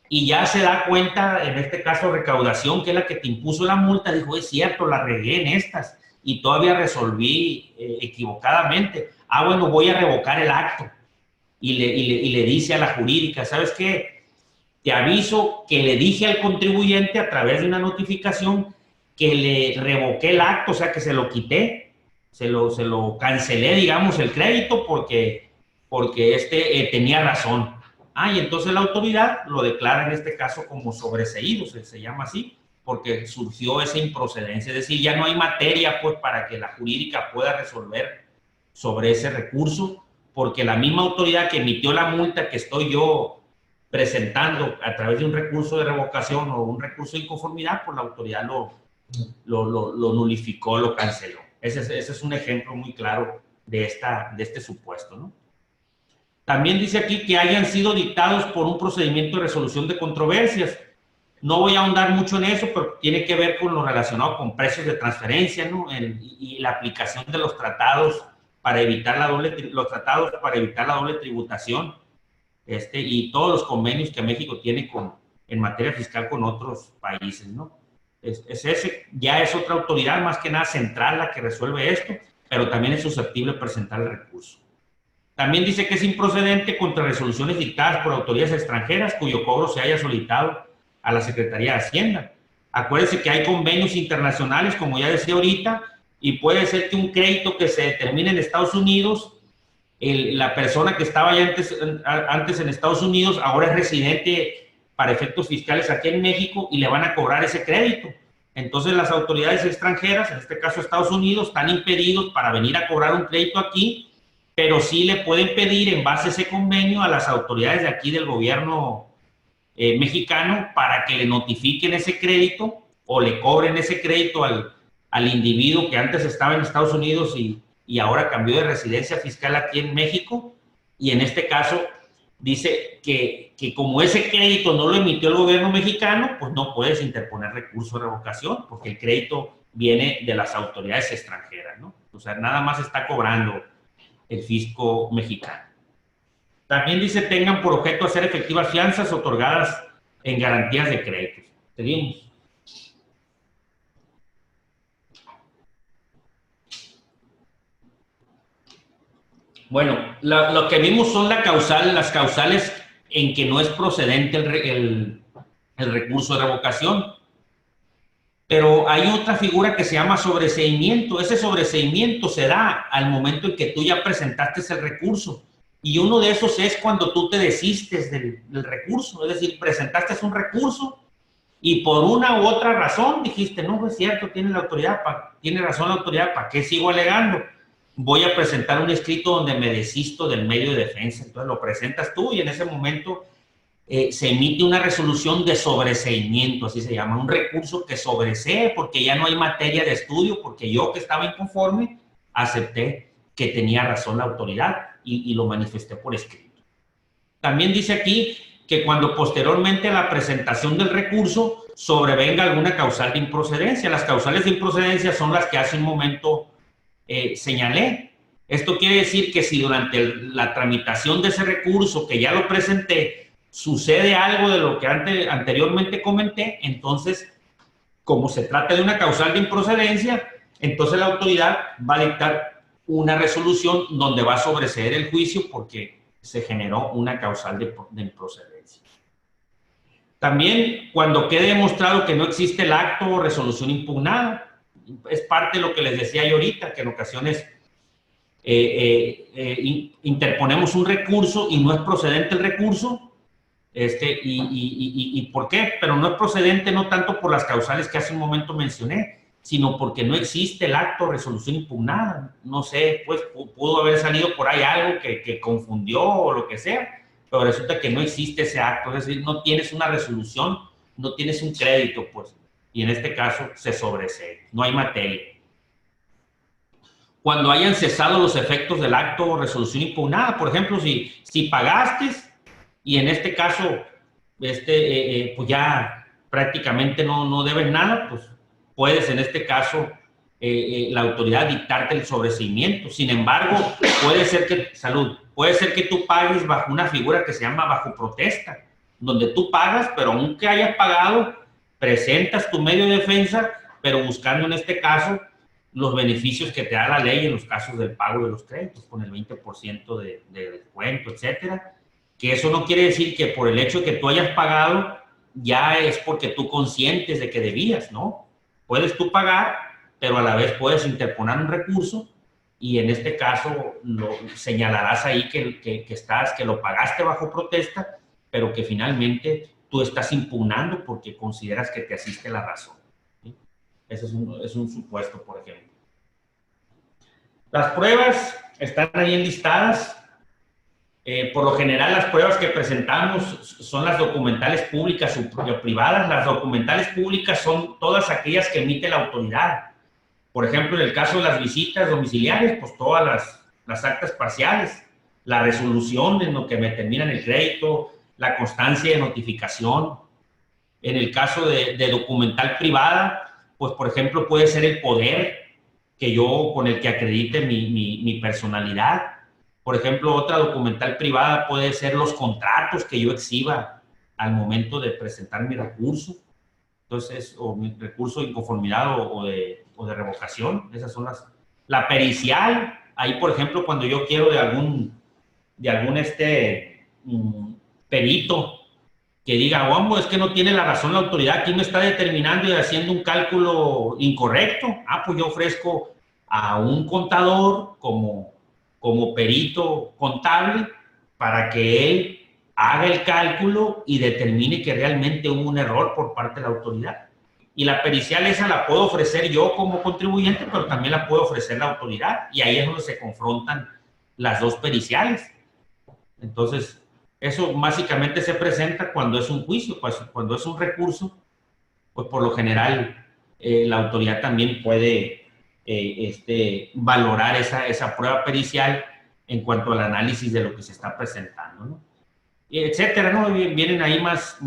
y ya se da cuenta, en este caso recaudación, que es la que te impuso la multa, dijo, es cierto, la regué en estas y todavía resolví equivocadamente. Bueno, voy a revocar el acto. Y le dice a la jurídica, ¿sabes qué? Te aviso que le dije al contribuyente a través de una notificación que le revoqué el acto, o sea, que se lo quité. se lo cancelé, digamos, el crédito porque tenía razón. Y entonces la autoridad lo declara en este caso como sobreseído, se llama así, porque surgió esa improcedencia. Es decir, ya no hay materia pues para que la jurídica pueda resolver sobre ese recurso, porque la misma autoridad que emitió la multa que estoy yo presentando a través de un recurso de revocación o un recurso de inconformidad, pues la autoridad lo nulificó, lo canceló. Ese es un ejemplo muy claro de este supuesto, ¿no? También dice aquí que hayan sido dictados por un procedimiento de resolución de controversias. No voy a ahondar mucho en eso, pero tiene que ver con lo relacionado con precios de transferencia, ¿no? Y la aplicación de los tratados para evitar la doble tributación, y todos los convenios que México tiene en materia fiscal con otros países, ¿no? Ya es otra autoridad, más que nada central, la que resuelve esto, pero también es susceptible de presentar el recurso. También dice que es improcedente contra resoluciones dictadas por autoridades extranjeras cuyo cobro se haya solicitado a la Secretaría de Hacienda. Acuérdense que hay convenios internacionales, como ya decía ahorita, y puede ser que un crédito que se determine en Estados Unidos, la persona que estaba ya antes en Estados Unidos, ahora es residente para efectos fiscales aquí en México y le van a cobrar ese crédito. Entonces las autoridades extranjeras, en este caso Estados Unidos, están impedidos para venir a cobrar un crédito aquí, pero sí le pueden pedir en base a ese convenio a las autoridades de aquí del gobierno mexicano para que le notifiquen ese crédito o le cobren ese crédito al individuo que antes estaba en Estados Unidos y ahora cambió de residencia fiscal aquí en México. Y en este caso dice que como ese crédito no lo emitió el gobierno mexicano, pues no puedes interponer recurso de revocación porque el crédito viene de las autoridades extranjeras, ¿no? O sea, nada más está cobrando el fisco mexicano. También dice tengan por objeto hacer efectivas fianzas otorgadas en garantías de créditos. Seguimos. Bueno, lo que vimos son las causales en que no es procedente el recurso de revocación. Pero hay otra figura que se llama sobreseimiento. Ese sobreseimiento se da al momento en que tú ya presentaste el recurso. Y uno de esos es cuando tú te desistes del recurso. Es decir, presentaste un recurso y por una u otra razón dijiste, no, es cierto, tiene razón la autoridad, ¿para qué sigo alegando? Voy a presentar un escrito donde me desisto del medio de defensa. Entonces lo presentas tú y en ese momento se emite una resolución de sobreseimiento, así se llama, un recurso que sobresee porque ya no hay materia de estudio, porque yo que estaba inconforme acepté que tenía razón la autoridad y lo manifesté por escrito. También dice aquí que cuando posteriormente a la presentación del recurso sobrevenga alguna causal de improcedencia. Las causales de improcedencia son las que hace un momento señalé. Esto quiere decir que si durante la tramitación de ese recurso que ya lo presenté sucede algo de lo que anteriormente comenté, entonces, como se trata de una causal de improcedencia, entonces la autoridad va a dictar una resolución donde va a sobreseer el juicio porque se generó una causal de improcedencia. También, cuando quede demostrado que no existe el acto o resolución impugnada, es parte de lo que les decía yo ahorita, que en ocasiones interponemos un recurso y no es procedente el recurso. ¿Y por qué? Pero no es procedente no tanto por las causales que hace un momento mencioné, sino porque no existe el acto o resolución impugnada. No sé, pues pudo haber salido por ahí algo que confundió o lo que sea, pero resulta que no existe ese acto, es decir, no tienes una resolución, no tienes un crédito, pues, y en este caso se sobresee, no hay materia. Cuando hayan cesado los efectos del acto o resolución impugnada, por ejemplo, si pagaste y en este caso, pues ya prácticamente no debes nada, pues puedes en este caso la autoridad dictarte el sobreseimiento. Sin embargo, puede ser que tú pagues bajo una figura que se llama bajo protesta, donde tú pagas, pero aunque hayas pagado, presentas tu medio de defensa, pero buscando en este caso los beneficios que te da la ley en los casos del pago de los créditos, con el 20% de descuento, etcétera. Que eso no quiere decir que por el hecho de que tú hayas pagado, ya es porque tú consientes de que debías, ¿no? Puedes tú pagar, pero a la vez puedes interponer un recurso y en este caso señalarás ahí que lo pagaste bajo protesta, pero que finalmente tú estás impugnando porque consideras que te asiste la razón, ¿sí? Ese es un supuesto, por ejemplo. Las pruebas están ahí enlistadas. Por lo general, las pruebas que presentamos son las documentales públicas o privadas. Las documentales públicas son todas aquellas que emite la autoridad. Por ejemplo, en el caso de las visitas domiciliarias, pues todas las actas parciales, la resolución en lo que me terminan el crédito, la constancia de notificación. En el caso de documental privada, pues por ejemplo puede ser el poder con el que acredite mi personalidad. Por ejemplo, otra documental privada puede ser los contratos que yo exhiba al momento de presentar mi recurso. Entonces, o mi recurso de inconformidad o de revocación. Esas son la pericial. Ahí, por ejemplo, cuando yo quiero de algún perito que diga, vamos, es que no tiene la razón la autoridad, aquí me está determinando y haciendo un cálculo incorrecto. Pues yo ofrezco a un contador como perito contable para que él haga el cálculo y determine que realmente hubo un error por parte de la autoridad. Y la pericial esa la puedo ofrecer yo como contribuyente, pero también la puede ofrecer la autoridad. Y ahí es donde se confrontan las dos periciales. Entonces, eso básicamente se presenta cuando es un juicio, pues cuando es un recurso, pues por lo general la autoridad también puede valorar esa prueba pericial en cuanto al análisis de lo que se está presentando, ¿no? Y etcétera, ¿no? Vienen ahí más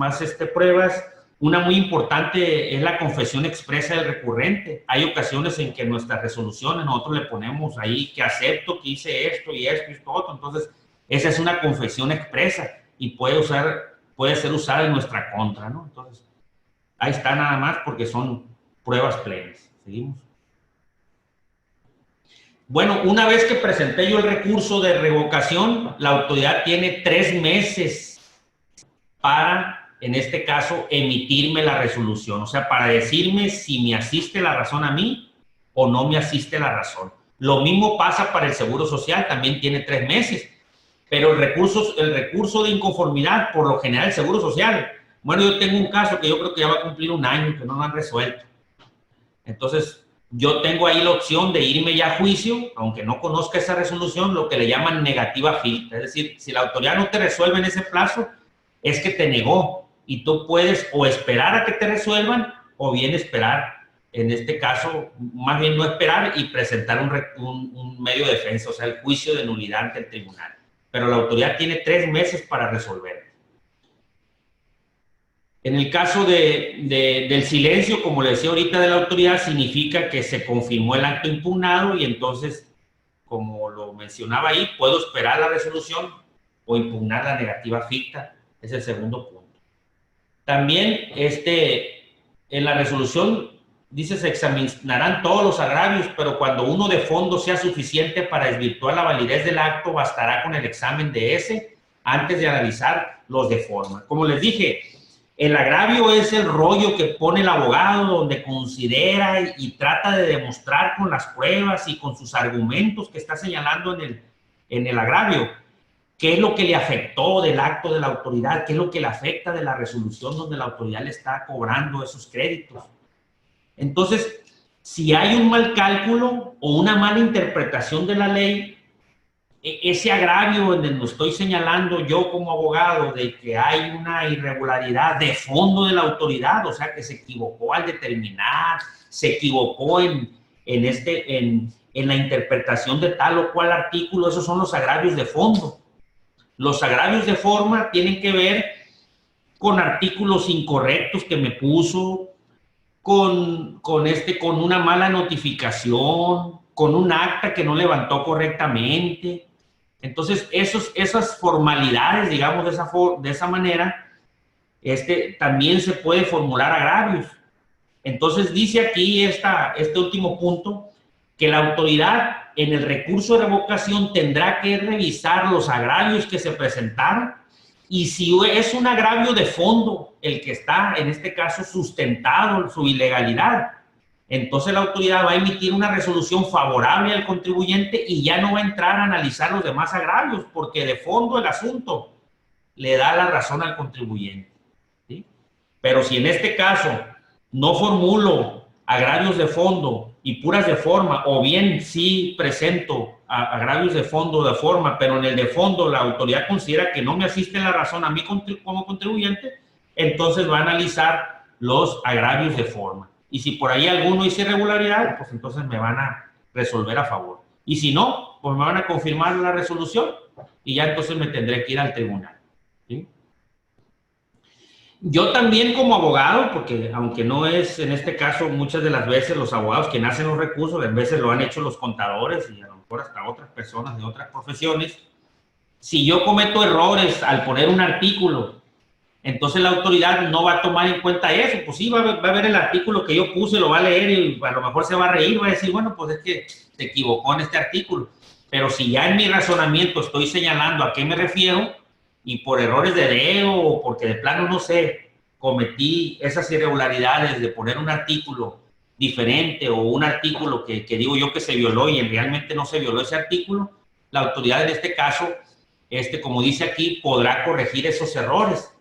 pruebas. Una muy importante es la confesión expresa del recurrente. Hay ocasiones en que en nuestras resoluciones nosotros le ponemos ahí que acepto que hice esto y esto y esto otro. Entonces, esa es una confesión expresa y puede ser usada en nuestra contra, ¿no? Entonces, ahí está nada más porque son pruebas plenas. ¿Seguimos? Bueno, una vez que presenté yo el recurso de revocación, la autoridad tiene 3 meses para, en este caso, emitirme la resolución. O sea, para decirme si me asiste la razón a mí o no me asiste la razón. Lo mismo pasa para el Seguro Social, también tiene 3 meses. Pero el recurso de inconformidad, por lo general, el Seguro Social. Bueno, yo tengo un caso que yo creo que ya va a cumplir 1 año, que no lo han resuelto. Entonces, yo tengo ahí la opción de irme ya a juicio, aunque no conozca esa resolución, lo que le llaman negativa filtra. Es decir, si la autoridad no te resuelve en ese plazo, es que te negó. Y tú puedes o esperar a que te resuelvan, o bien esperar, en este caso, más bien no esperar y presentar un medio de defensa, o sea, el juicio de nulidad ante el tribunal. Pero la autoridad tiene 3 meses para resolver. En el caso del silencio, como le decía ahorita, de la autoridad, significa que se confirmó el acto impugnado y entonces, como lo mencionaba ahí, puedo esperar la resolución o impugnar la negativa ficta. Es el segundo punto. También en la resolución dice se examinarán todos los agravios, pero cuando uno de fondo sea suficiente para desvirtuar la validez del acto, bastará con el examen de ese antes de analizar los de forma. Como les dije, el agravio es el rollo que pone el abogado donde considera y trata de demostrar con las pruebas y con sus argumentos que está señalando en el agravio qué es lo que le afectó del acto de la autoridad, qué es lo que le afecta de la resolución donde la autoridad le está cobrando esos créditos. Entonces, si hay un mal cálculo o una mala interpretación de la ley, ese agravio en el que estoy señalando yo como abogado de que hay una irregularidad de fondo de la autoridad, o sea, que se equivocó al determinar, se equivocó en la interpretación de tal o cual artículo, esos son los agravios de fondo. Los agravios de forma tienen que ver con artículos incorrectos que me puso, con una mala notificación, con un acta que no levantó correctamente. Entonces, esas formalidades, digamos, de esa manera, también se puede formular agravios. Entonces, dice aquí este último punto, que la autoridad en el recurso de revocación tendrá que revisar los agravios que se presentaron y si es un agravio de fondo el que está, en este caso, sustentado su ilegalidad, entonces la autoridad va a emitir una resolución favorable al contribuyente y ya no va a entrar a analizar los demás agravios, porque de fondo el asunto le da la razón al contribuyente, ¿sí? Pero si en este caso no formulo agravios de fondo y puras de forma, o bien sí presento agravios de fondo o de forma, pero en el de fondo la autoridad considera que no me asiste la razón a mí como contribuyente, entonces va a analizar los agravios de forma. Y si por ahí alguno hizo irregularidad, pues entonces me van a resolver a favor. Y si no, pues me van a confirmar la resolución y ya entonces me tendré que ir al tribunal, ¿sí? Yo también como abogado, porque aunque no es en este caso muchas de las veces los abogados quienes hacen los recursos, en veces lo han hecho los contadores y a lo mejor hasta otras personas de otras profesiones, si yo cometo errores al poner un artículo, entonces la autoridad no va a tomar en cuenta eso. Pues sí, va a ver el artículo que yo puse, lo va a leer y a lo mejor se va a reír, va a decir, bueno, pues es que se equivocó en este artículo. Pero si ya en mi razonamiento estoy señalando a qué me refiero y por errores de dedo o porque de plano no sé, cometí esas irregularidades de poner un artículo diferente o un artículo que digo yo que se violó y realmente no se violó ese artículo, la autoridad en este caso, como dice aquí, podrá corregir esos errores,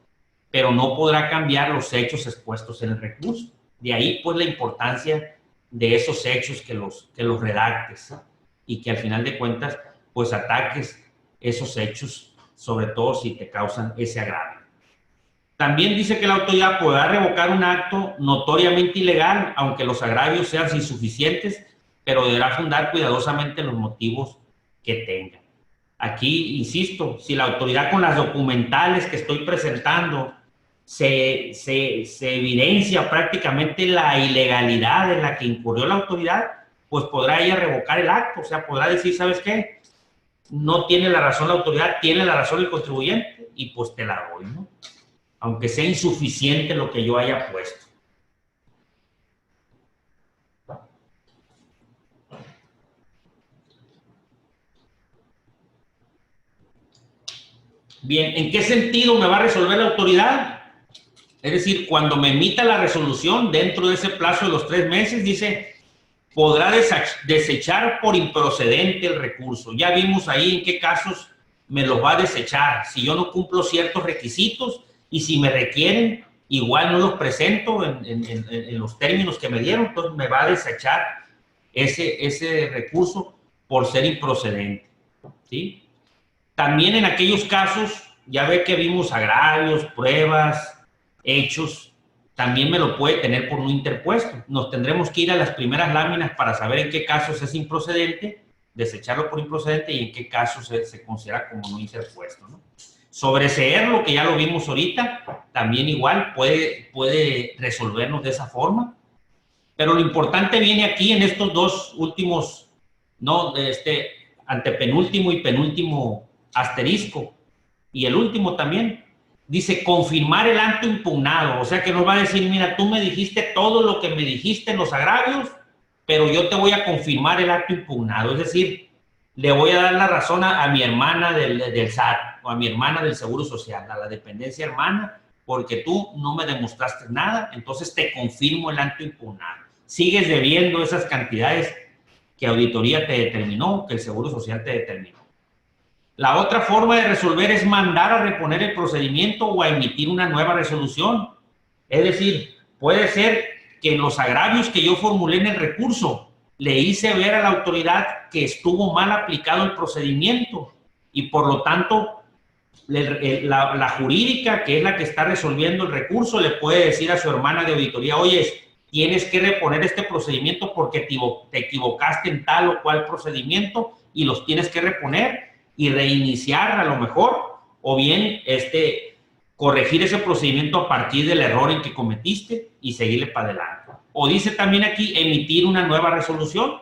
pero no podrá cambiar los hechos expuestos en el recurso. De ahí, pues, la importancia de esos hechos que los redactes, ¿sí? Y que al final de cuentas, pues, ataques esos hechos, sobre todo si te causan ese agravio. También dice que la autoridad podrá revocar un acto notoriamente ilegal, aunque los agravios sean insuficientes, pero deberá fundar cuidadosamente los motivos que tenga. Aquí, insisto, si la autoridad con las documentales que estoy presentando se evidencia prácticamente la ilegalidad en la que incurrió la autoridad, pues podrá ella revocar el acto, o sea, podrá decir, ¿sabes qué? No tiene la razón la autoridad, tiene la razón el contribuyente, y pues te la doy, ¿no? Aunque sea insuficiente lo que yo haya puesto. Bien, ¿en qué sentido me va a resolver la autoridad? Es decir, cuando me emita la resolución dentro de ese plazo de los 3 meses, dice, podrá desechar por improcedente el recurso. Ya vimos ahí en qué casos me los va a desechar. Si yo no cumplo ciertos requisitos y si me requieren, igual no los presento en los términos que me dieron, entonces me va a desechar ese recurso por ser improcedente, ¿sí? También en aquellos casos, ya ve que vimos agravios, pruebas, hechos, también me lo puede tener por no interpuesto. Nos tendremos que ir a las primeras láminas para saber en qué casos es improcedente, desecharlo por improcedente, y en qué casos se considera como no interpuesto, ¿no? Sobreseerlo, que ya lo vimos ahorita, también igual puede resolvernos de esa forma. Pero lo importante viene aquí en estos dos últimos, ¿no? Antepenúltimo y penúltimo asterisco, y el último también. Dice, confirmar el acto impugnado. O sea, que nos va a decir, mira, tú me dijiste todo lo que me dijiste en los agravios, pero yo te voy a confirmar el acto impugnado. Es decir, le voy a dar la razón a mi hermana del SAT o a mi hermana del Seguro Social, a la dependencia hermana, porque tú no me demostraste nada, entonces te confirmo el acto impugnado. Sigues debiendo esas cantidades que auditoría te determinó, que el Seguro Social te determinó. La otra forma de resolver es mandar a reponer el procedimiento o a emitir una nueva resolución. Es decir, puede ser que en los agravios que yo formulé en el recurso le hice ver a la autoridad que estuvo mal aplicado el procedimiento y por lo tanto la jurídica, que es la que está resolviendo el recurso, le puede decir a su hermana de auditoría, oye, tienes que reponer este procedimiento porque te equivocaste en tal o cual procedimiento y los tienes que reponer y reiniciar a lo mejor, o bien corregir ese procedimiento a partir del error en que cometiste y seguirle para adelante. O dice también aquí, emitir una nueva resolución.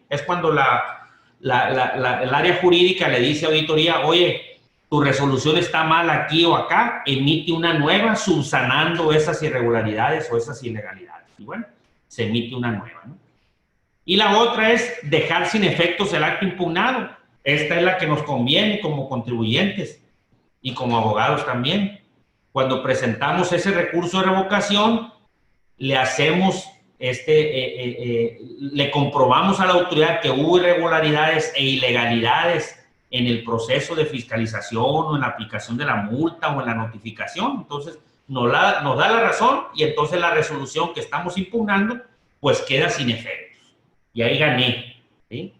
Es cuando el área jurídica le dice a auditoría, oye, tu resolución está mal aquí o acá, emite una nueva subsanando esas irregularidades o esas ilegalidades. Y bueno, se emite una nueva, ¿no? Y la otra es dejar sin efectos el acto impugnado. Esta es la que nos conviene como contribuyentes y como abogados también. Cuando presentamos ese recurso de revocación, le hacemos le comprobamos a la autoridad que hubo irregularidades e ilegalidades en el proceso de fiscalización o en la aplicación de la multa o en la notificación. Entonces, nos da la razón y entonces la resolución que estamos impugnando, pues queda sin efectos. Y ahí gané. ¿Sí?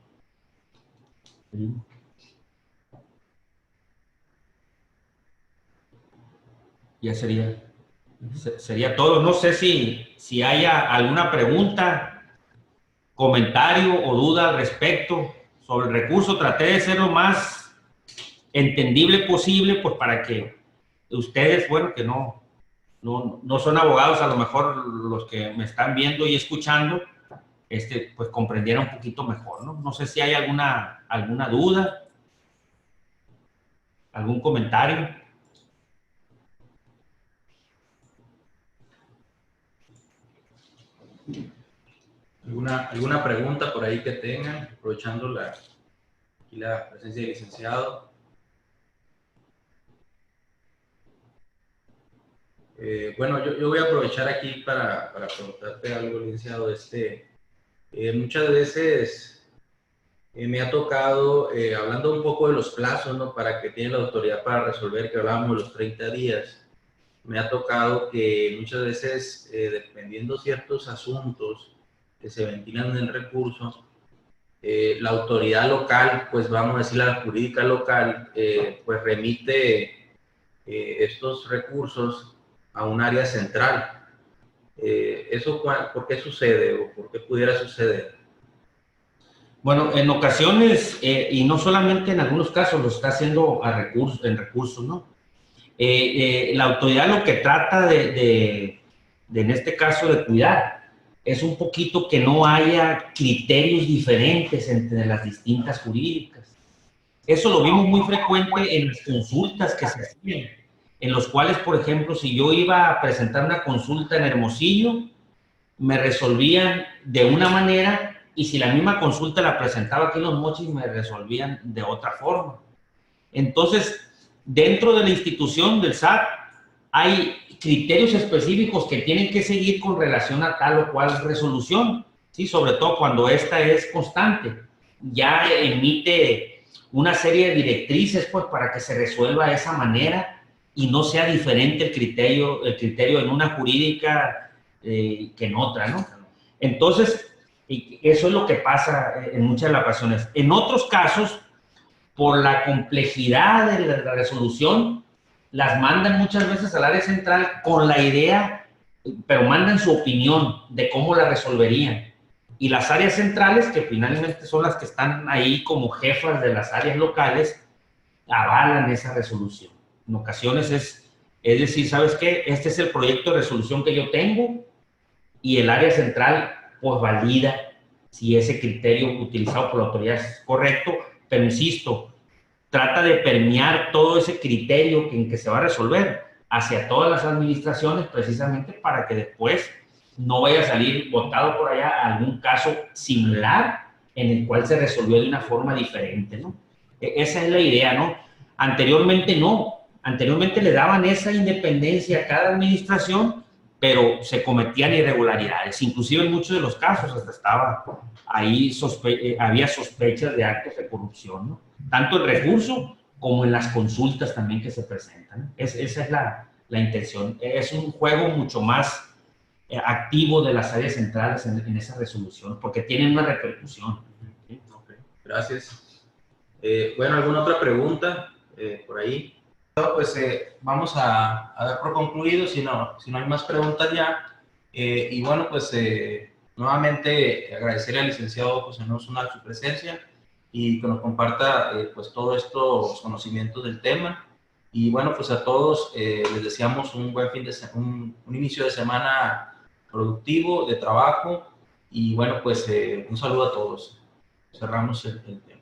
Ya sería todo. No sé si haya alguna pregunta, comentario o duda al respecto sobre el recurso. Traté de ser lo más entendible posible, pues para que ustedes, bueno, que no son abogados, a lo mejor los que me están viendo y escuchando, pues comprendieran un poquito mejor, ¿no? No sé si hay alguna duda, algún comentario. ¿Alguna pregunta por ahí que tengan, aprovechando la presencia del licenciado? Bueno, yo voy a aprovechar aquí para preguntarte algo, licenciado. Muchas veces me ha tocado, hablando un poco de los plazos, ¿no?, para que tiene la autoridad para resolver, que hablábamos de los 30 días, me ha tocado que muchas veces, dependiendo ciertos asuntos que se ventilan en el recurso, la autoridad local, pues vamos a decir la jurídica local, pues remite estos recursos a un área central. ¿Eso por qué sucede o por qué pudiera suceder? Bueno, en ocasiones, y no solamente en algunos casos, lo está haciendo en recursos, ¿no? La autoridad lo que trata en este caso, de cuidar, es un poquito que no haya criterios diferentes entre las distintas jurídicas. Eso lo vimos muy frecuente en las consultas que se hacían, en los cuales, por ejemplo, si yo iba a presentar una consulta en Hermosillo, me resolvían de una manera, y si la misma consulta la presentaba aquí en Los Mochis, me resolvían de otra forma. Entonces, dentro de la institución del SAT, hay criterios específicos que tienen que seguir con relación a tal o cual resolución, ¿sí? Sobre todo cuando esta es constante. Ya emite una serie de directrices, pues, para que se resuelva de esa manera y no sea diferente el criterio en una jurídica que en otra, ¿no? Entonces, eso es lo que pasa en muchas de las ocasiones. En otros casos, por la complejidad de la resolución, las mandan muchas veces al área central con la idea, pero mandan su opinión de cómo la resolverían. Y las áreas centrales, que finalmente son las que están ahí como jefas de las áreas locales, avalan esa resolución. En ocasiones es decir, ¿sabes qué? Este es el proyecto de resolución que yo tengo, y el área central pues valida si ese criterio utilizado por la autoridad es correcto, pero insisto, trata de permear todo ese criterio en que se va a resolver hacia todas las administraciones, precisamente para que después no vaya a salir botado por allá algún caso similar en el cual se resolvió de una forma diferente, ¿no? Esa es la idea, ¿no? Anteriormente no. Anteriormente le daban esa independencia a cada administración, pero se cometían irregularidades. Inclusive en muchos de los casos hasta estaba ahí, había sospechas de actos de corrupción, ¿no? Tanto en recurso como en las consultas también que se presentan. Esa es la intención. Es un juego mucho más activo de las áreas centrales en esa resolución, porque tienen una repercusión. ¿Sí? Okay. Gracias. Bueno, ¿alguna otra pregunta por ahí? Pues vamos a dar por concluido, si no hay más preguntas ya. Y bueno, pues nuevamente agradecerle al licenciado José Nuno Zunal su presencia y que nos comparta pues todos estos conocimientos del tema. Y bueno, pues a todos les deseamos un buen un inicio de semana productivo, de trabajo. Y bueno, pues un saludo a todos. Cerramos el tema.